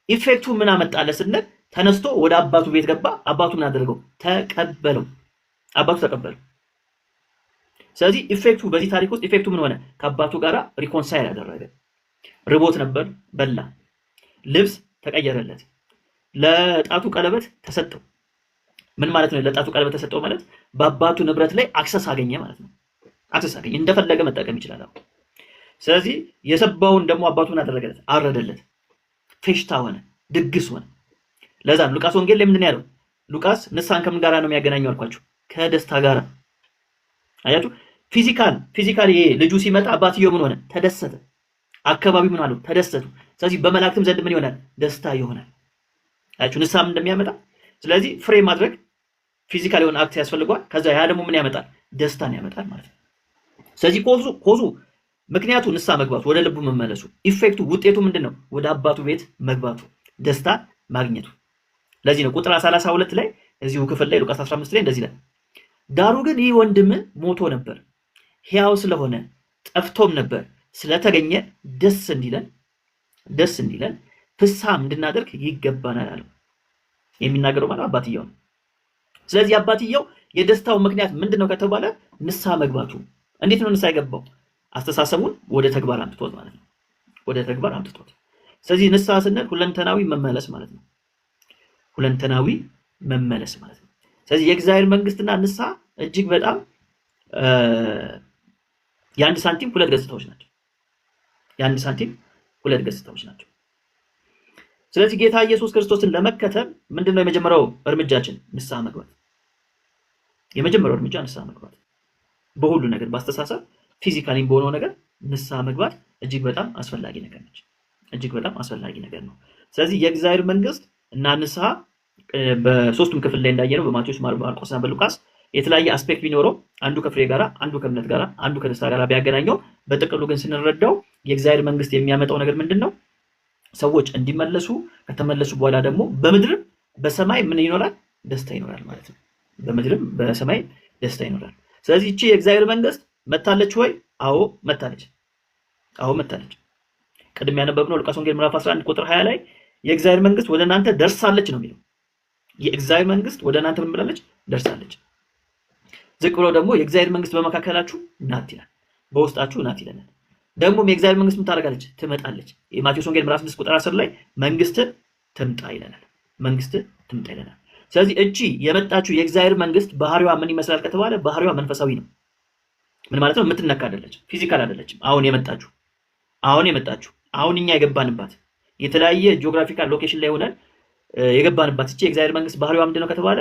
ኢፌክቱ ምን አመጣለ ስንል ተነስቶ ወደ አባቱ ቤት ገባ። አባቱ ምን አደረገው? ተቀበለው። አባቱ ተቀበለው። ስለዚህ ኢፌክቱ በዚህ ታሪክ ውስጥ ኢፌክቱ ምን ሆነ? ከአባቱ ጋር ሪኮንሳይል አደረገ። ርቦት ነበር፣ በላ። ልብስ ተቀየረለት። ለጣቱ ቀለበት ተሰጠው። ምን ማለት ነው? ለጣቱ ቀለበት ተሰጠው ማለት በአባቱ ንብረት ላይ አክሰስ አገኘ ማለት ነው። አክሰስ አገኘ፣ እንደፈለገ መጠቀም ይችላል። ስለዚህ የሰባውን ደግሞ አባቱ ምን አደረገለት? አረደለት። ፌሽታ ሆነ። ድግስ ሆነ። ለዛ ሉቃስ ወንጌል ላይ ምንድን ያለው? ሉቃስ ንስሐን ከምን ጋር ነው የሚያገናኘው አልኳችሁ? ከደስታ ጋር። አያችሁ፣ ፊዚካሊ ልጁ ሲመጣ አባትየው ምን ሆነ? ተደሰተ። አካባቢው ምን አለው? ተደሰቱ። ስለዚህ በመላእክትም ዘንድ ምን ይሆናል? ደስታ ይሆናል። አያችሁ ንስሐም እንደሚያመጣ። ስለዚህ ፍሬ ማድረግ ፊዚካል የሆነ አክት ያስፈልገዋል። ከዛ ያ ደግሞ ምን ያመጣል? ደስታን ያመጣል ማለት ነው። ስለዚህ ኮዙ ምክንያቱ ንስሐ መግባቱ፣ ወደ ልቡ መመለሱ፣ ኢፌክቱ ውጤቱ ምንድነው? ወደ አባቱ ቤት መግባቱ፣ ደስታ ማግኘቱ። ለዚህ ነው ቁጥር 32 ላይ እዚሁ ክፍል ላይ ሉቃስ 15 ላይ እንደዚህ ላይ ዳሩ ግን ይህ ወንድም ሞቶ ነበር ሕያው ስለሆነ ጠፍቶም ነበር ስለተገኘ ደስ እንዲለን ፍስሐም እንድናደርግ ይገባናል አለው። የሚናገረው ማለት አባትየው ነው። ስለዚህ አባትየው የደስታው ምክንያት ምንድነው ከተባለ ንስሐ መግባቱ። እንዴት ነው ንስሐ የገባው? አስተሳሰቡን ወደ ተግባር አምጥቶት ማለት ነው። ወደ ተግባር አምጥቶት። ስለዚህ ንስሐ ስንል ሁለንተናዊ መመለስ ማለት ነው። ሁለንተናዊ መመለስ ማለት ነው። ስለዚህ የእግዚአብሔር መንግስትና ንስሐ እጅግ በጣም የአንድ ሳንቲም ሁለት ገጽታዎች ናቸው። የአንድ ሳንቲም ሁለት ገጽታዎች ናቸው። ስለዚህ ጌታ ኢየሱስ ክርስቶስን ለመከተል ምንድነው የመጀመሪያው እርምጃችን? ንስሐ መግባት። የመጀመሪያው እርምጃ ንስሐ መግባት። በሁሉ ነገር በአስተሳሰብ ፊዚካሊ በሆነው ነገር ንስሐ መግባት እጅግ በጣም አስፈላጊ ነገር ነች። እጅግ በጣም አስፈላጊ ነገር ነው። ስለዚህ የእግዚአብሔር መንግስት እና ንስሐ በሶስቱም ክፍል ላይ እንዳየነው በማቴዎስ፣ ማርቆስና በሉቃስ የተለያየ አስፔክት ቢኖረው አንዱ ከፍሬ ጋራ፣ አንዱ ከእምነት ጋራ፣ አንዱ ከደስታ ጋራ ቢያገናኘው በጥቅሉ ግን ስንረዳው የእግዚአብሔር መንግስት የሚያመጣው ነገር ምንድነው? ሰዎች እንዲመለሱ ከተመለሱ በኋላ ደግሞ በምድርም በሰማይ ምን ይኖራል? ደስታ ይኖራል ማለት ነው። በምድርም በሰማይ ደስታ ይኖራል። ስለዚህ እቺ የእግዚአብሔር መንግስት መታለች ወይ? አዎ መታለች። አዎ መታለች። ቅድም ያነበብነው ሉቃስ ወንጌል ምዕራፍ 11 ቁጥር 20 ላይ የእግዚአብሔር መንግስት ወደ እናንተ ደርሳለች ነው የሚለው። የእግዚአብሔር መንግስት ወደ እናንተ ምን ብላለች? ደርሳለች። ዝቅ ብሎ ደግሞ የእግዚአብሔር መንግስት በመካከላችሁ ናት ይላል። በውስጣችሁ ናት ይለናል። ደግሞም የእግዚአብሔር መንግስት ምን ታደርጋለች? ትመጣለች። የማቴዎስ ወንጌል ምዕራፍ 6 ቁጥር 10 ላይ መንግስት ትምጣ ይለናል። መንግስት ትምጣ ይለናል። ስለዚህ እቺ የመጣችው የእግዚአብሔር መንግስት ባህሪዋ ምን ይመስላል ከተባለ ባህሪዋ መንፈሳዊ ነው። ምን ማለት ነው? የምትነካ አይደለችም፣ ፊዚካል አይደለችም። አሁን የመጣችው አሁን እኛ የገባንባት የተለያየ ጂኦግራፊካል ሎኬሽን ላይ ሆነን የገባንባት እቺ የእግዚአብሔር መንግስት ባህሪዋ ምንድነው ከተባለ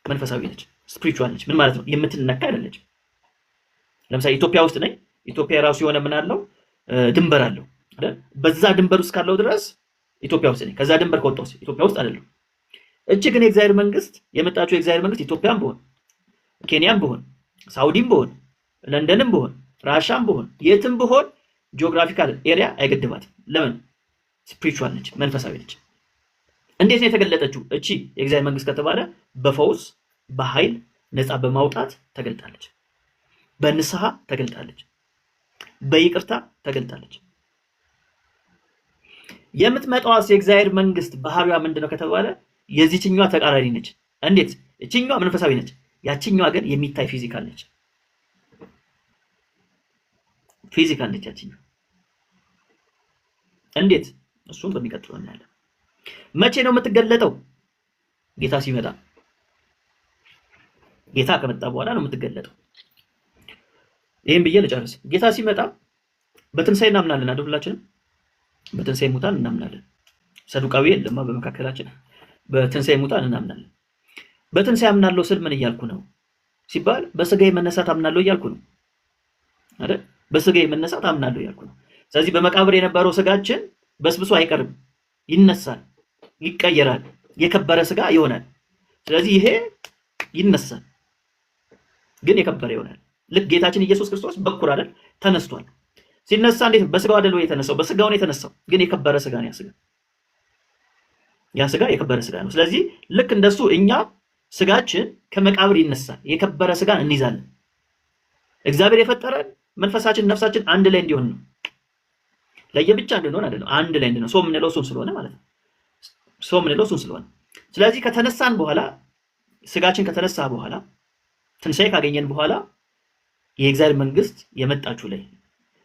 መንፈሳዊ ነች፣ ስፒሪቹዋል ነች። ምን ማለት ነው? የምትነካ አይደለችም። ለምሳሌ ኢትዮጵያ ውስጥ ነኝ። ኢትዮጵያ ራሱ የሆነ ምን አለው? ድንበር አለው አይደል? በዛ ድንበር ውስጥ ካለው ድረስ ኢትዮጵያ ውስጥ ነኝ። ከዛ ድንበር ከወጣሁስ ኢትዮጵያ ውስጥ አይደለም። እቺ ግን የእግዚአብሔር መንግስት የመጣችው የእግዚአብሔር መንግስት ኢትዮጵያም ብሆን፣ ኬንያም ብሆን፣ ሳውዲም ብሆን፣ ለንደንም ብሆን፣ ራሻም ብሆን፣ የትም ብሆን ጂኦግራፊካል ኤሪያ አይገድባትም። ለምን? ስፒሪቹዋል ነች፣ መንፈሳዊ ነች። እንዴት ነው የተገለጠችው እቺ የእግዚአብሔር መንግስት ከተባለ በፈውስ በኃይል ነፃ በማውጣት ተገልጣለች። በንስሐ ተገልጣለች። በይቅርታ ተገልጣለች። የምትመጣዋስ የእግዚአብሔር መንግስት ባህሪዋ ምንድነው ከተባለ የዚህኛዋ ተቃራኒ ነች። እንዴት? እቺኛዋ መንፈሳዊ ነች፣ ያቺኛዋ ግን የሚታይ ፊዚካል ነች። ፊዚካል ነች ያቺኛዋ። እንዴት? እሱም በሚቀጥለው እናያለን። መቼ ነው የምትገለጠው? ጌታ ሲመጣ። ጌታ ከመጣ በኋላ ነው የምትገለጠው። ይሄን ብዬ ልጨርስ። ጌታ ሲመጣ በትንሳኤ እናምናለን አይደል? ሁላችንም በትንሳኤ ሙታን እናምናለን። ሰዱቃዊ የለም በመካከላችን። በትንሳኤ ሙታን እናምናለን። በትንሳኤ አምናለሁ ስል ምን እያልኩ ነው ሲባል በስጋዬ መነሳት አምናለሁ እያልኩ ነው አይደል? በስጋዬ መነሳት አምናለሁ እያልኩ ነው። ስለዚህ በመቃብር የነበረው ስጋችን በስብሶ አይቀርም፣ ይነሳል፣ ይቀየራል፣ የከበረ ስጋ ይሆናል። ስለዚህ ይሄ ይነሳል፣ ግን የከበረ ይሆናል። ልክ ጌታችን ኢየሱስ ክርስቶስ በኩር አይደል? ተነስቷል። ሲነሳ እንዴት? በስጋው አይደል ወይ የተነሳው? በስጋው ነው የተነሳው፣ ግን የከበረ ስጋ ነው ያ ስጋ የከበረ ስጋ ነው። ስለዚህ ልክ እንደሱ እኛ ስጋችን ከመቃብር ይነሳል፣ የከበረ ስጋን እንይዛለን። እግዚአብሔር የፈጠረን መንፈሳችን ነፍሳችን አንድ ላይ እንዲሆን ነው። ለየብቻ እንድንሆን አይደለም፣ አንድ ላይ እንድንሆን። ሰው የምንለው እሱን ስለሆነ ማለት ነው። ሰው የምንለው እሱን ስለሆነ ስለዚህ ከተነሳን በኋላ ስጋችን ከተነሳ በኋላ ትንሣኤ ካገኘን በኋላ የእግዚአብሔር መንግስት የመጣችሁ ላይ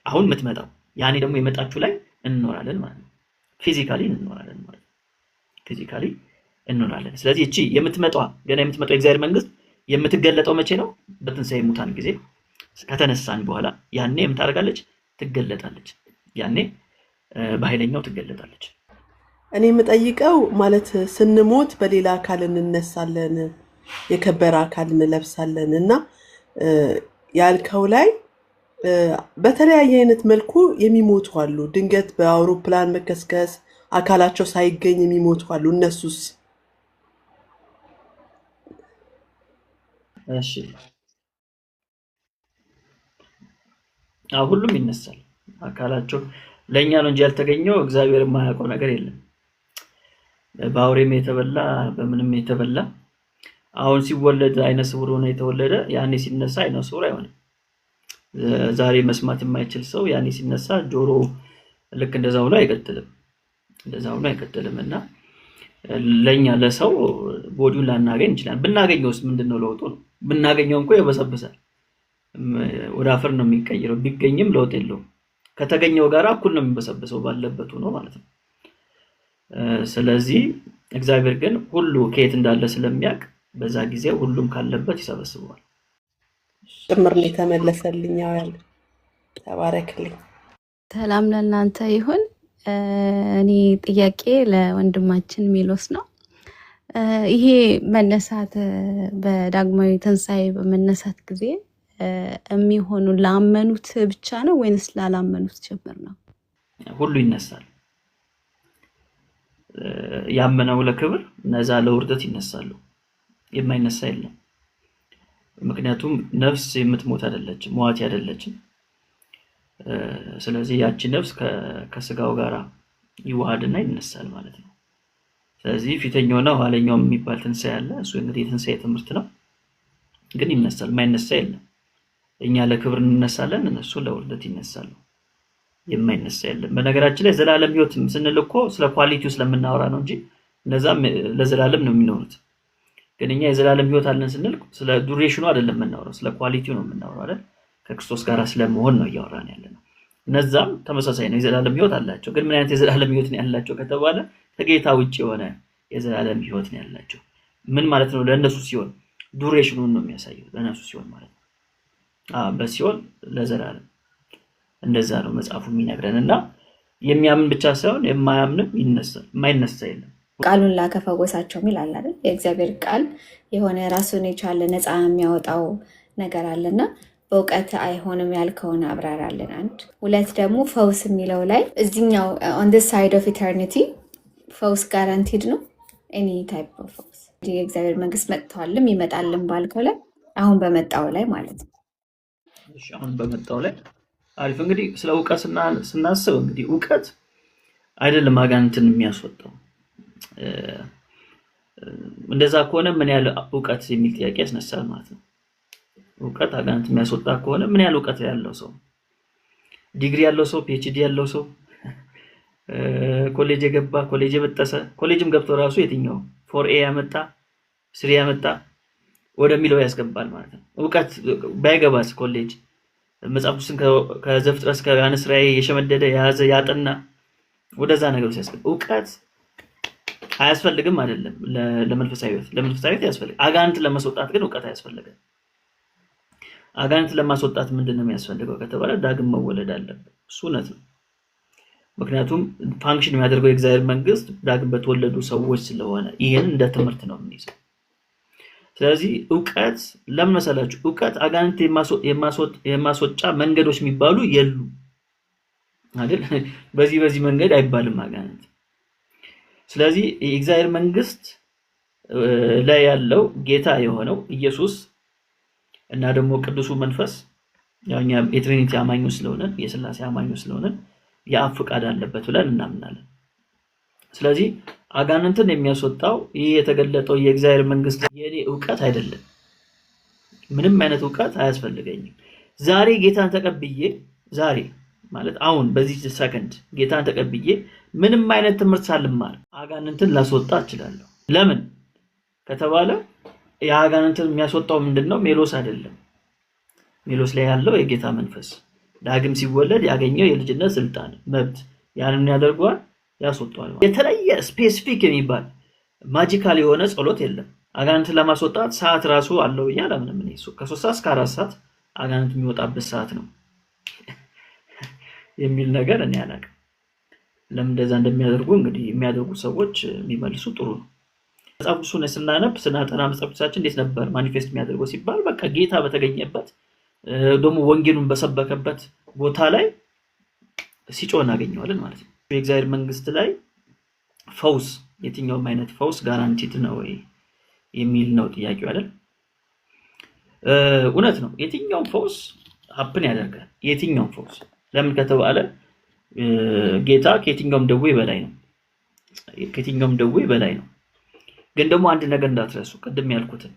አሁን የምትመጣው ያኔ ደግሞ የመጣችሁ ላይ እንኖራለን ማለት ነው። ፊዚካሊ እንኖራለን ማለት ነው። ፊዚካሊ እንኖራለን። ስለዚህ እቺ የምትመጣው ገና የምትመጣው የእግዚአብሔር መንግስት የምትገለጠው መቼ ነው? በትንሣኤ ሙታን ጊዜ ከተነሳን በኋላ ያኔ የምታደርጋለች? ትገለጣለች። ያኔ በኃይለኛው ትገለጣለች። እኔ የምጠይቀው ማለት ስንሞት በሌላ አካል እንነሳለን፣ የከበረ አካል እንለብሳለን እና ያልከው ላይ በተለያየ አይነት መልኩ የሚሞቱ አሉ። ድንገት በአውሮፕላን መከስከስ አካላቸው ሳይገኝ የሚሞቱ አሉ። እነሱስ? እሺ ሁሉም ይነሳል አካላቸው። ለኛ ነው እንጂ ያልተገኘው እግዚአብሔር የማያውቀው ነገር የለም። በአውሬም የተበላ በምንም የተበላ አሁን ሲወለድ አይነ ስውር ሆኖ የተወለደ ያኔ ሲነሳ አይነ ስውር አይሆንም። ዛሬ መስማት የማይችል ሰው ያኔ ሲነሳ ጆሮ ልክ እንደዛው ላይ አይቀጥልም እና ለኛ ለሰው ቦዲውን ላናገኝ እንችላለን። ብናገኘውስ ምንድነው ለውጡ ነው? ብናገኘው እንኳን ይበሰብሳል፣ ወደ አፈር ነው የሚቀየረው። ቢገኝም ለውጥ የለውም። ከተገኘው ጋር እኩል ነው የሚበሰብሰው ባለበት ሆኖ ማለት ነው። ስለዚህ እግዚአብሔር ግን ሁሉ ከየት እንዳለ ስለሚያውቅ በዛ ጊዜ ሁሉም ካለበት ይሰበስበዋል። ጭምር ነው የተመለሰልኝ። ያው ተባረክልኝ። ሰላም ለእናንተ ይሁን። እኔ ጥያቄ ለወንድማችን ሚሎስ ነው። ይሄ መነሳት በዳግማዊ ትንሣኤ በመነሳት ጊዜ የሚሆኑ ላመኑት ብቻ ነው ወይንስ ላላመኑት ጭምር ነው? ሁሉ ይነሳል። ያመነው ለክብር፣ እነዛ ለውርደት ይነሳሉ። የማይነሳ የለም። ምክንያቱም ነፍስ የምትሞት አይደለችም፣ ሟት አይደለችም። ስለዚህ ያቺ ነፍስ ከስጋው ጋር ይዋሃድና ይነሳል ማለት ነው። ስለዚህ ፊተኛውና ኋለኛው የሚባል ትንሣኤ አለ። እሱ እንግዲህ የትንሣኤ ትምህርት ነው። ግን ይነሳል፣ የማይነሳ የለም። እኛ ለክብር እንነሳለን፣ እነሱ ለውርደት ይነሳሉ። የማይነሳ የለም። በነገራችን ላይ ዘላለም ህይወት ስንል እኮ ስለ ኳሊቲው ስለምናወራ ነው እንጂ እነዛም ለዘላለም ነው የሚኖሩት። ግን እኛ የዘላለም ህይወት አለን ስንል ስለ ዱሬሽኑ አይደለም የምናወራው፣ ስለ ኳሊቲው ነው የምናወራው አይደል? ከክርስቶስ ጋር ስለመሆን ነው እያወራን ያለነው። እነዛም ተመሳሳይ ነው፣ የዘላለም ህይወት አላቸው። ግን ምን አይነት የዘላለም ህይወት ነው ያላቸው ከተባለ ከጌታ ውጪ የሆነ የዘላለም ህይወት ነው ያላቸው። ምን ማለት ነው? ለእነሱ ሲሆን ዱሬሽኑን ነው የሚያሳየው። ለእነሱ ሲሆን ማለት ነው በሲሆን ለዘላለም እንደዛ ነው መጽሐፉ የሚነግረን። እና የሚያምን ብቻ ሳይሆን የማያምንም ይነሳል፣ የማይነሳ የለም። ቃሉን ላከፈወሳቸው ይላል አይደል? የእግዚአብሔር ቃል የሆነ ራሱን የቻለ ነፃ የሚያወጣው ነገር አለና በእውቀት አይሆንም ያልከውን አብራራለን። አንድ ሁለት ደግሞ ፈውስ የሚለው ላይ እዚህኛው on this side of eternity ፈውስ ጋራንቲድ ነው። ኤኒ ታይፕ ኦፍ ፈውስ የእግዚአብሔር መንግስት መጥቷልም ይመጣልም ባልከው ላይ አሁን በመጣው ላይ ማለት ነው። እሺ አሁን በመጣው ላይ አሪፍ። እንግዲህ ስለ እውቀት ስናስብ እንግዲህ እውቀት አይደለም አጋንንትን የሚያስወጣው። እንደዛ ከሆነ ምን ያህል እውቀት የሚል ጥያቄ ያስነሳል ማለት ነው። እውቀት አጋንንት የሚያስወጣ ከሆነ ምን ያህል እውቀት ያለው ሰው፣ ዲግሪ ያለው ሰው፣ ፒኤችዲ ያለው ሰው፣ ኮሌጅ የገባ ኮሌጅ የበጠሰ ኮሌጅም ገብቶ ራሱ የትኛው 4A ያመጣ 3 ያመጣ ወደሚለው ያስገባል ማለት ነው። እውቀት ባይገባስ ኮሌጅ መጽሐፍቱን ከዘፍጥረት እስከ ዮሐንስ ራእይ የሸመደደ የያዘ ያጠና ወደዛ ነገር ሲያስገባ እውቀት አያስፈልግም አይደለም። ለመንፈሳዊ ህይወት ያስፈልጋል። አጋንንት ለማስወጣት ግን እውቀት አያስፈልግም። አጋንንት ለማስወጣት ምንድነው የሚያስፈልገው ከተባለ ዳግም መወለድ አለበት። እሱ እውነት ነው። ምክንያቱም ፋንክሽን የሚያደርገው የእግዚአብሔር መንግስት ዳግም በተወለዱ ሰዎች ስለሆነ ይሄን እንደ ትምህርት ነው የምንይዘው። ስለዚህ እውቀት ለምን መሰላችሁ? እውቀት አጋንንት የማስወጫ መንገዶች የሚባሉ የሉ አይደል? በዚህ መንገድ አይባልም አጋንንት። ስለዚህ የእግዚአብሔር መንግስት ላይ ያለው ጌታ የሆነው ኢየሱስ እና ደግሞ ቅዱሱ መንፈስ ያኛ የትሪኒቲ አማኞች ስለሆነ የሥላሴ አማኞች ስለሆነ የአብ ፈቃድ አለበት ብለን እናምናለን። ስለዚህ አጋንንትን የሚያስወጣው ይህ የተገለጠው የእግዚአብሔር መንግስት የኔ ዕውቀት አይደለም። ምንም አይነት ዕውቀት አያስፈልገኝም። ዛሬ ጌታን ተቀብዬ ዛሬ ማለት አሁን በዚህ ሰከንድ ጌታን ተቀብዬ ምንም አይነት ትምህርት ሳልማር አጋንንትን ላስወጣ እችላለሁ። ለምን ከተባለ የአጋንንትን የሚያስወጣው ምንድነው? ሜሎስ አይደለም። ሜሎስ ላይ ያለው የጌታ መንፈስ ዳግም ሲወለድ ያገኘው የልጅነት ስልጣን መብት ያንን ያደርገዋል፣ ያስወጣዋል። የተለየ ስፔሲፊክ የሚባል ማጂካል የሆነ ጸሎት የለም። አጋንንትን ለማስወጣት ሰዓት ራሱ አለው ይላል። ምንም ከ3 ሰዓት እስከ 4 ሰዓት አጋንንት የሚወጣበት ሰዓት ነው የሚል ነገር እኔ አላውቅም። ለምን እንደዛ እንደሚያደርጉ እንግዲህ የሚያደርጉ ሰዎች የሚመልሱ ጥሩ ነው። መጽሐፍ ቅዱስን ስናጠና መጽሐፍ ቅዱሳችን እንዴት ነበር ማኒፌስት የሚያደርገው ሲባል በቃ ጌታ በተገኘበት ደግሞ ወንጌሉን በሰበከበት ቦታ ላይ ሲጮህ እናገኘዋለን ማለት ነው። የእግዚአብሔር መንግስት ላይ ፈውስ፣ የትኛውም አይነት ፈውስ ጋራንቲድ ነው ወይ የሚል ነው ጥያቄው አይደል? እውነት ነው። የትኛውም ፈውስ ሀፕን ያደርጋል። የትኛውም ፈውስ ለምን ከተባለ ጌታ ከየትኛውም ደዌ በላይ ነው። ከየትኛውም ደዌ በላይ ነው። ግን ደግሞ አንድ ነገር እንዳትረሱ፣ ቅድም ያልኩትን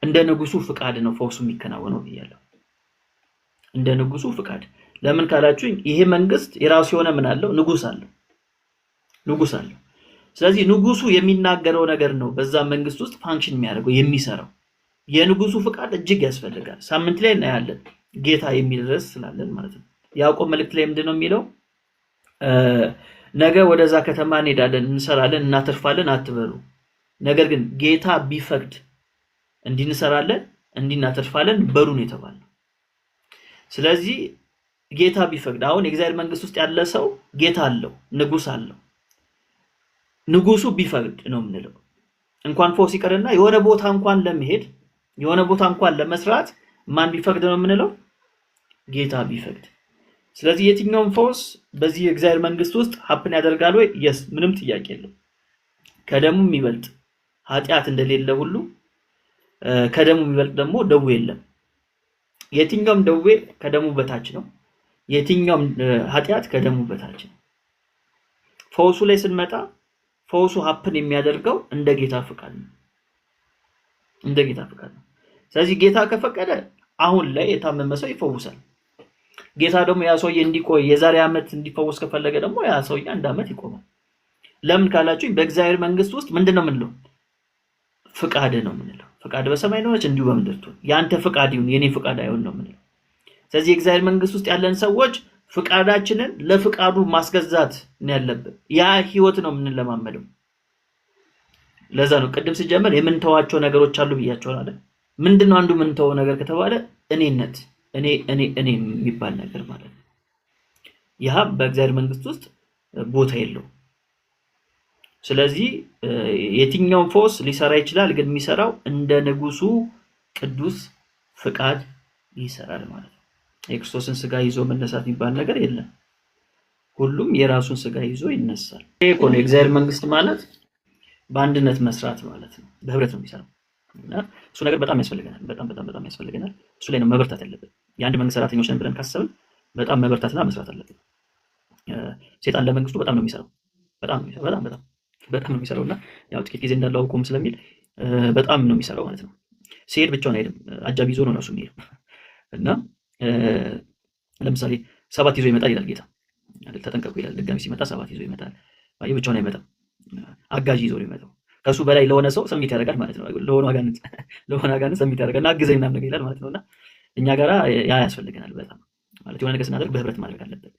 እንደ ንጉሱ ፍቃድ ነው ፈውሱ የሚከናወነው ብያለሁ። እንደ ንጉሱ ፍቃድ። ለምን ካላችሁኝ ይሄ መንግስት የራሱ የሆነ ምን አለው? ንጉስ አለው። ስለዚህ ንጉሱ የሚናገረው ነገር ነው በዛ መንግስት ውስጥ ፋንክሽን የሚያደርገው የሚሰራው። የንጉሱ ፍቃድ እጅግ ያስፈልጋል። ሳምንት ላይ እናያለን ጌታ የሚል ርዕስ ስላለን ማለት ነው። ያዕቆብ መልእክት ላይ ምንድነው የሚለው? ነገ ወደዛ ከተማ እንሄዳለን፣ እንሰራለን፣ እናተርፋለን አትበሉ። ነገር ግን ጌታ ቢፈቅድ እንዲንሰራለን እንዲናተርፋለን በሉ ነው የተባለው። ስለዚህ ጌታ ቢፈቅድ፣ አሁን የእግዚአብሔር መንግስት ውስጥ ያለ ሰው ጌታ አለው፣ ንጉስ አለው። ንጉሱ ቢፈቅድ ነው የምንለው። እንኳን ፈውስ ይቀርና የሆነ ቦታ እንኳን ለመሄድ የሆነ ቦታ እንኳን ለመስራት ማን ቢፈቅድ ነው የምንለው? ጌታ ቢፈቅድ። ስለዚህ የትኛውም ፈውስ በዚህ የእግዚአብሔር መንግስት ውስጥ ሀፕን ያደርጋል ወይ? የስ ምንም ጥያቄ የለው። ከደሙ የሚበልጥ ኃጢአት እንደሌለ ሁሉ ከደሙ የሚበልጥ ደግሞ ደዌ የለም። የትኛውም ደዌ ከደሙ በታች ነው። የትኛውም ኃጢአት ከደሙ በታች ነው። ፈውሱ ላይ ስንመጣ ፈውሱ ሀፕን የሚያደርገው እንደ ጌታ ፍቃድ ነው። እንደ ጌታ ፍቃድ ነው። ስለዚህ ጌታ ከፈቀደ አሁን ላይ የታመመ ሰው ይፈውሳል። ጌታ ደግሞ ያ ሰውዬ እንዲቆይ የዛሬ ዓመት እንዲፈወስ ከፈለገ ደግሞ ያ ሰውዬ 1 ዓመት ይቆማል። ለምን ካላችሁኝ በእግዚአብሔር መንግስት ውስጥ ምንድነው የምንለው? ፍቃድ ነው የምንለው። ፍቃድ በሰማይ ነውች እንዲሁ በምድር ትሁን፣ ያንተ ፍቃድ ይሁን የኔ ፍቃድ አይሁን ነው የምንለው። ስለዚህ የእግዚአብሔር መንግስት ውስጥ ያለን ሰዎች ፍቃዳችንን ለፍቃዱ ማስገዛት ነው ያለብን። ያ ህይወት ነው የምንለማመደው። ለዛ ነው ቅድም ሲጀመር የምንተዋቸው ነገሮች አሉ ብያቸዋል አይደል? ምንድነው አንዱ የምንተወው ነገር ከተባለ እኔነት፣ እኔ የሚባል ነገር ማለት ነው። ያ በእግዚአብሔር መንግስት ውስጥ ቦታ የለው። ስለዚህ የትኛውም ፈውስ ሊሰራ ይችላል፣ ግን የሚሰራው እንደ ንጉሱ ቅዱስ ፍቃድ ይሰራል ማለት ነው። የክርስቶስን ስጋ ይዞ መነሳት የሚባል ነገር የለም። ሁሉም የራሱን ስጋ ይዞ ይነሳል። ይሄ እኮ ነው የእግዚአብሔር መንግስት ማለት በአንድነት መስራት ማለት ነው። በህብረት ነው የሚሰራው እና እሱ ነገር በጣም ያስፈልገናል። በጣም ያስፈልገናል። እሱ ላይ ነው መበርታት ያለብን። የአንድ መንግስት ሰራተኞች ነን ብለን ካሰብን በጣም መበርታትና መስራት አለብን። ሴጣን ለመንግስቱ በጣም ነው የሚሰራው። በጣም ነው የሚሰራውና ያው ጥቂት ጊዜ እንዳለው አውቆም ስለሚል በጣም ነው የሚሰራው ማለት ነው። ሲሄድ ብቻውን አይሄድም፣ አጃቢ ይዞ ነው እሱ የሚሄደው እና ለምሳሌ 7 ይዞ ይመጣል ይላል ጌታ አይደል? ተጠንቀቁ ይላል። ድጋሚ ሲመጣ 7 ይዞ ይመጣል። አይ ብቻውን አይመጣም፣ አጋዥ ይዞ ነው የሚመጣው። ከሱ በላይ ለሆነ ሰው ሰሚት ያደርጋል ማለት ነው። ለሆነ አጋንንት ሰሚት ያደርጋል እና አግዘኝ ምናምን ነገር ይላል ማለት ነውና እኛ ጋራ ያ ያስፈልገናል በጣም ማለት የሆነ ነገር ስናደርግ በህብረት ማድረግ አለብን።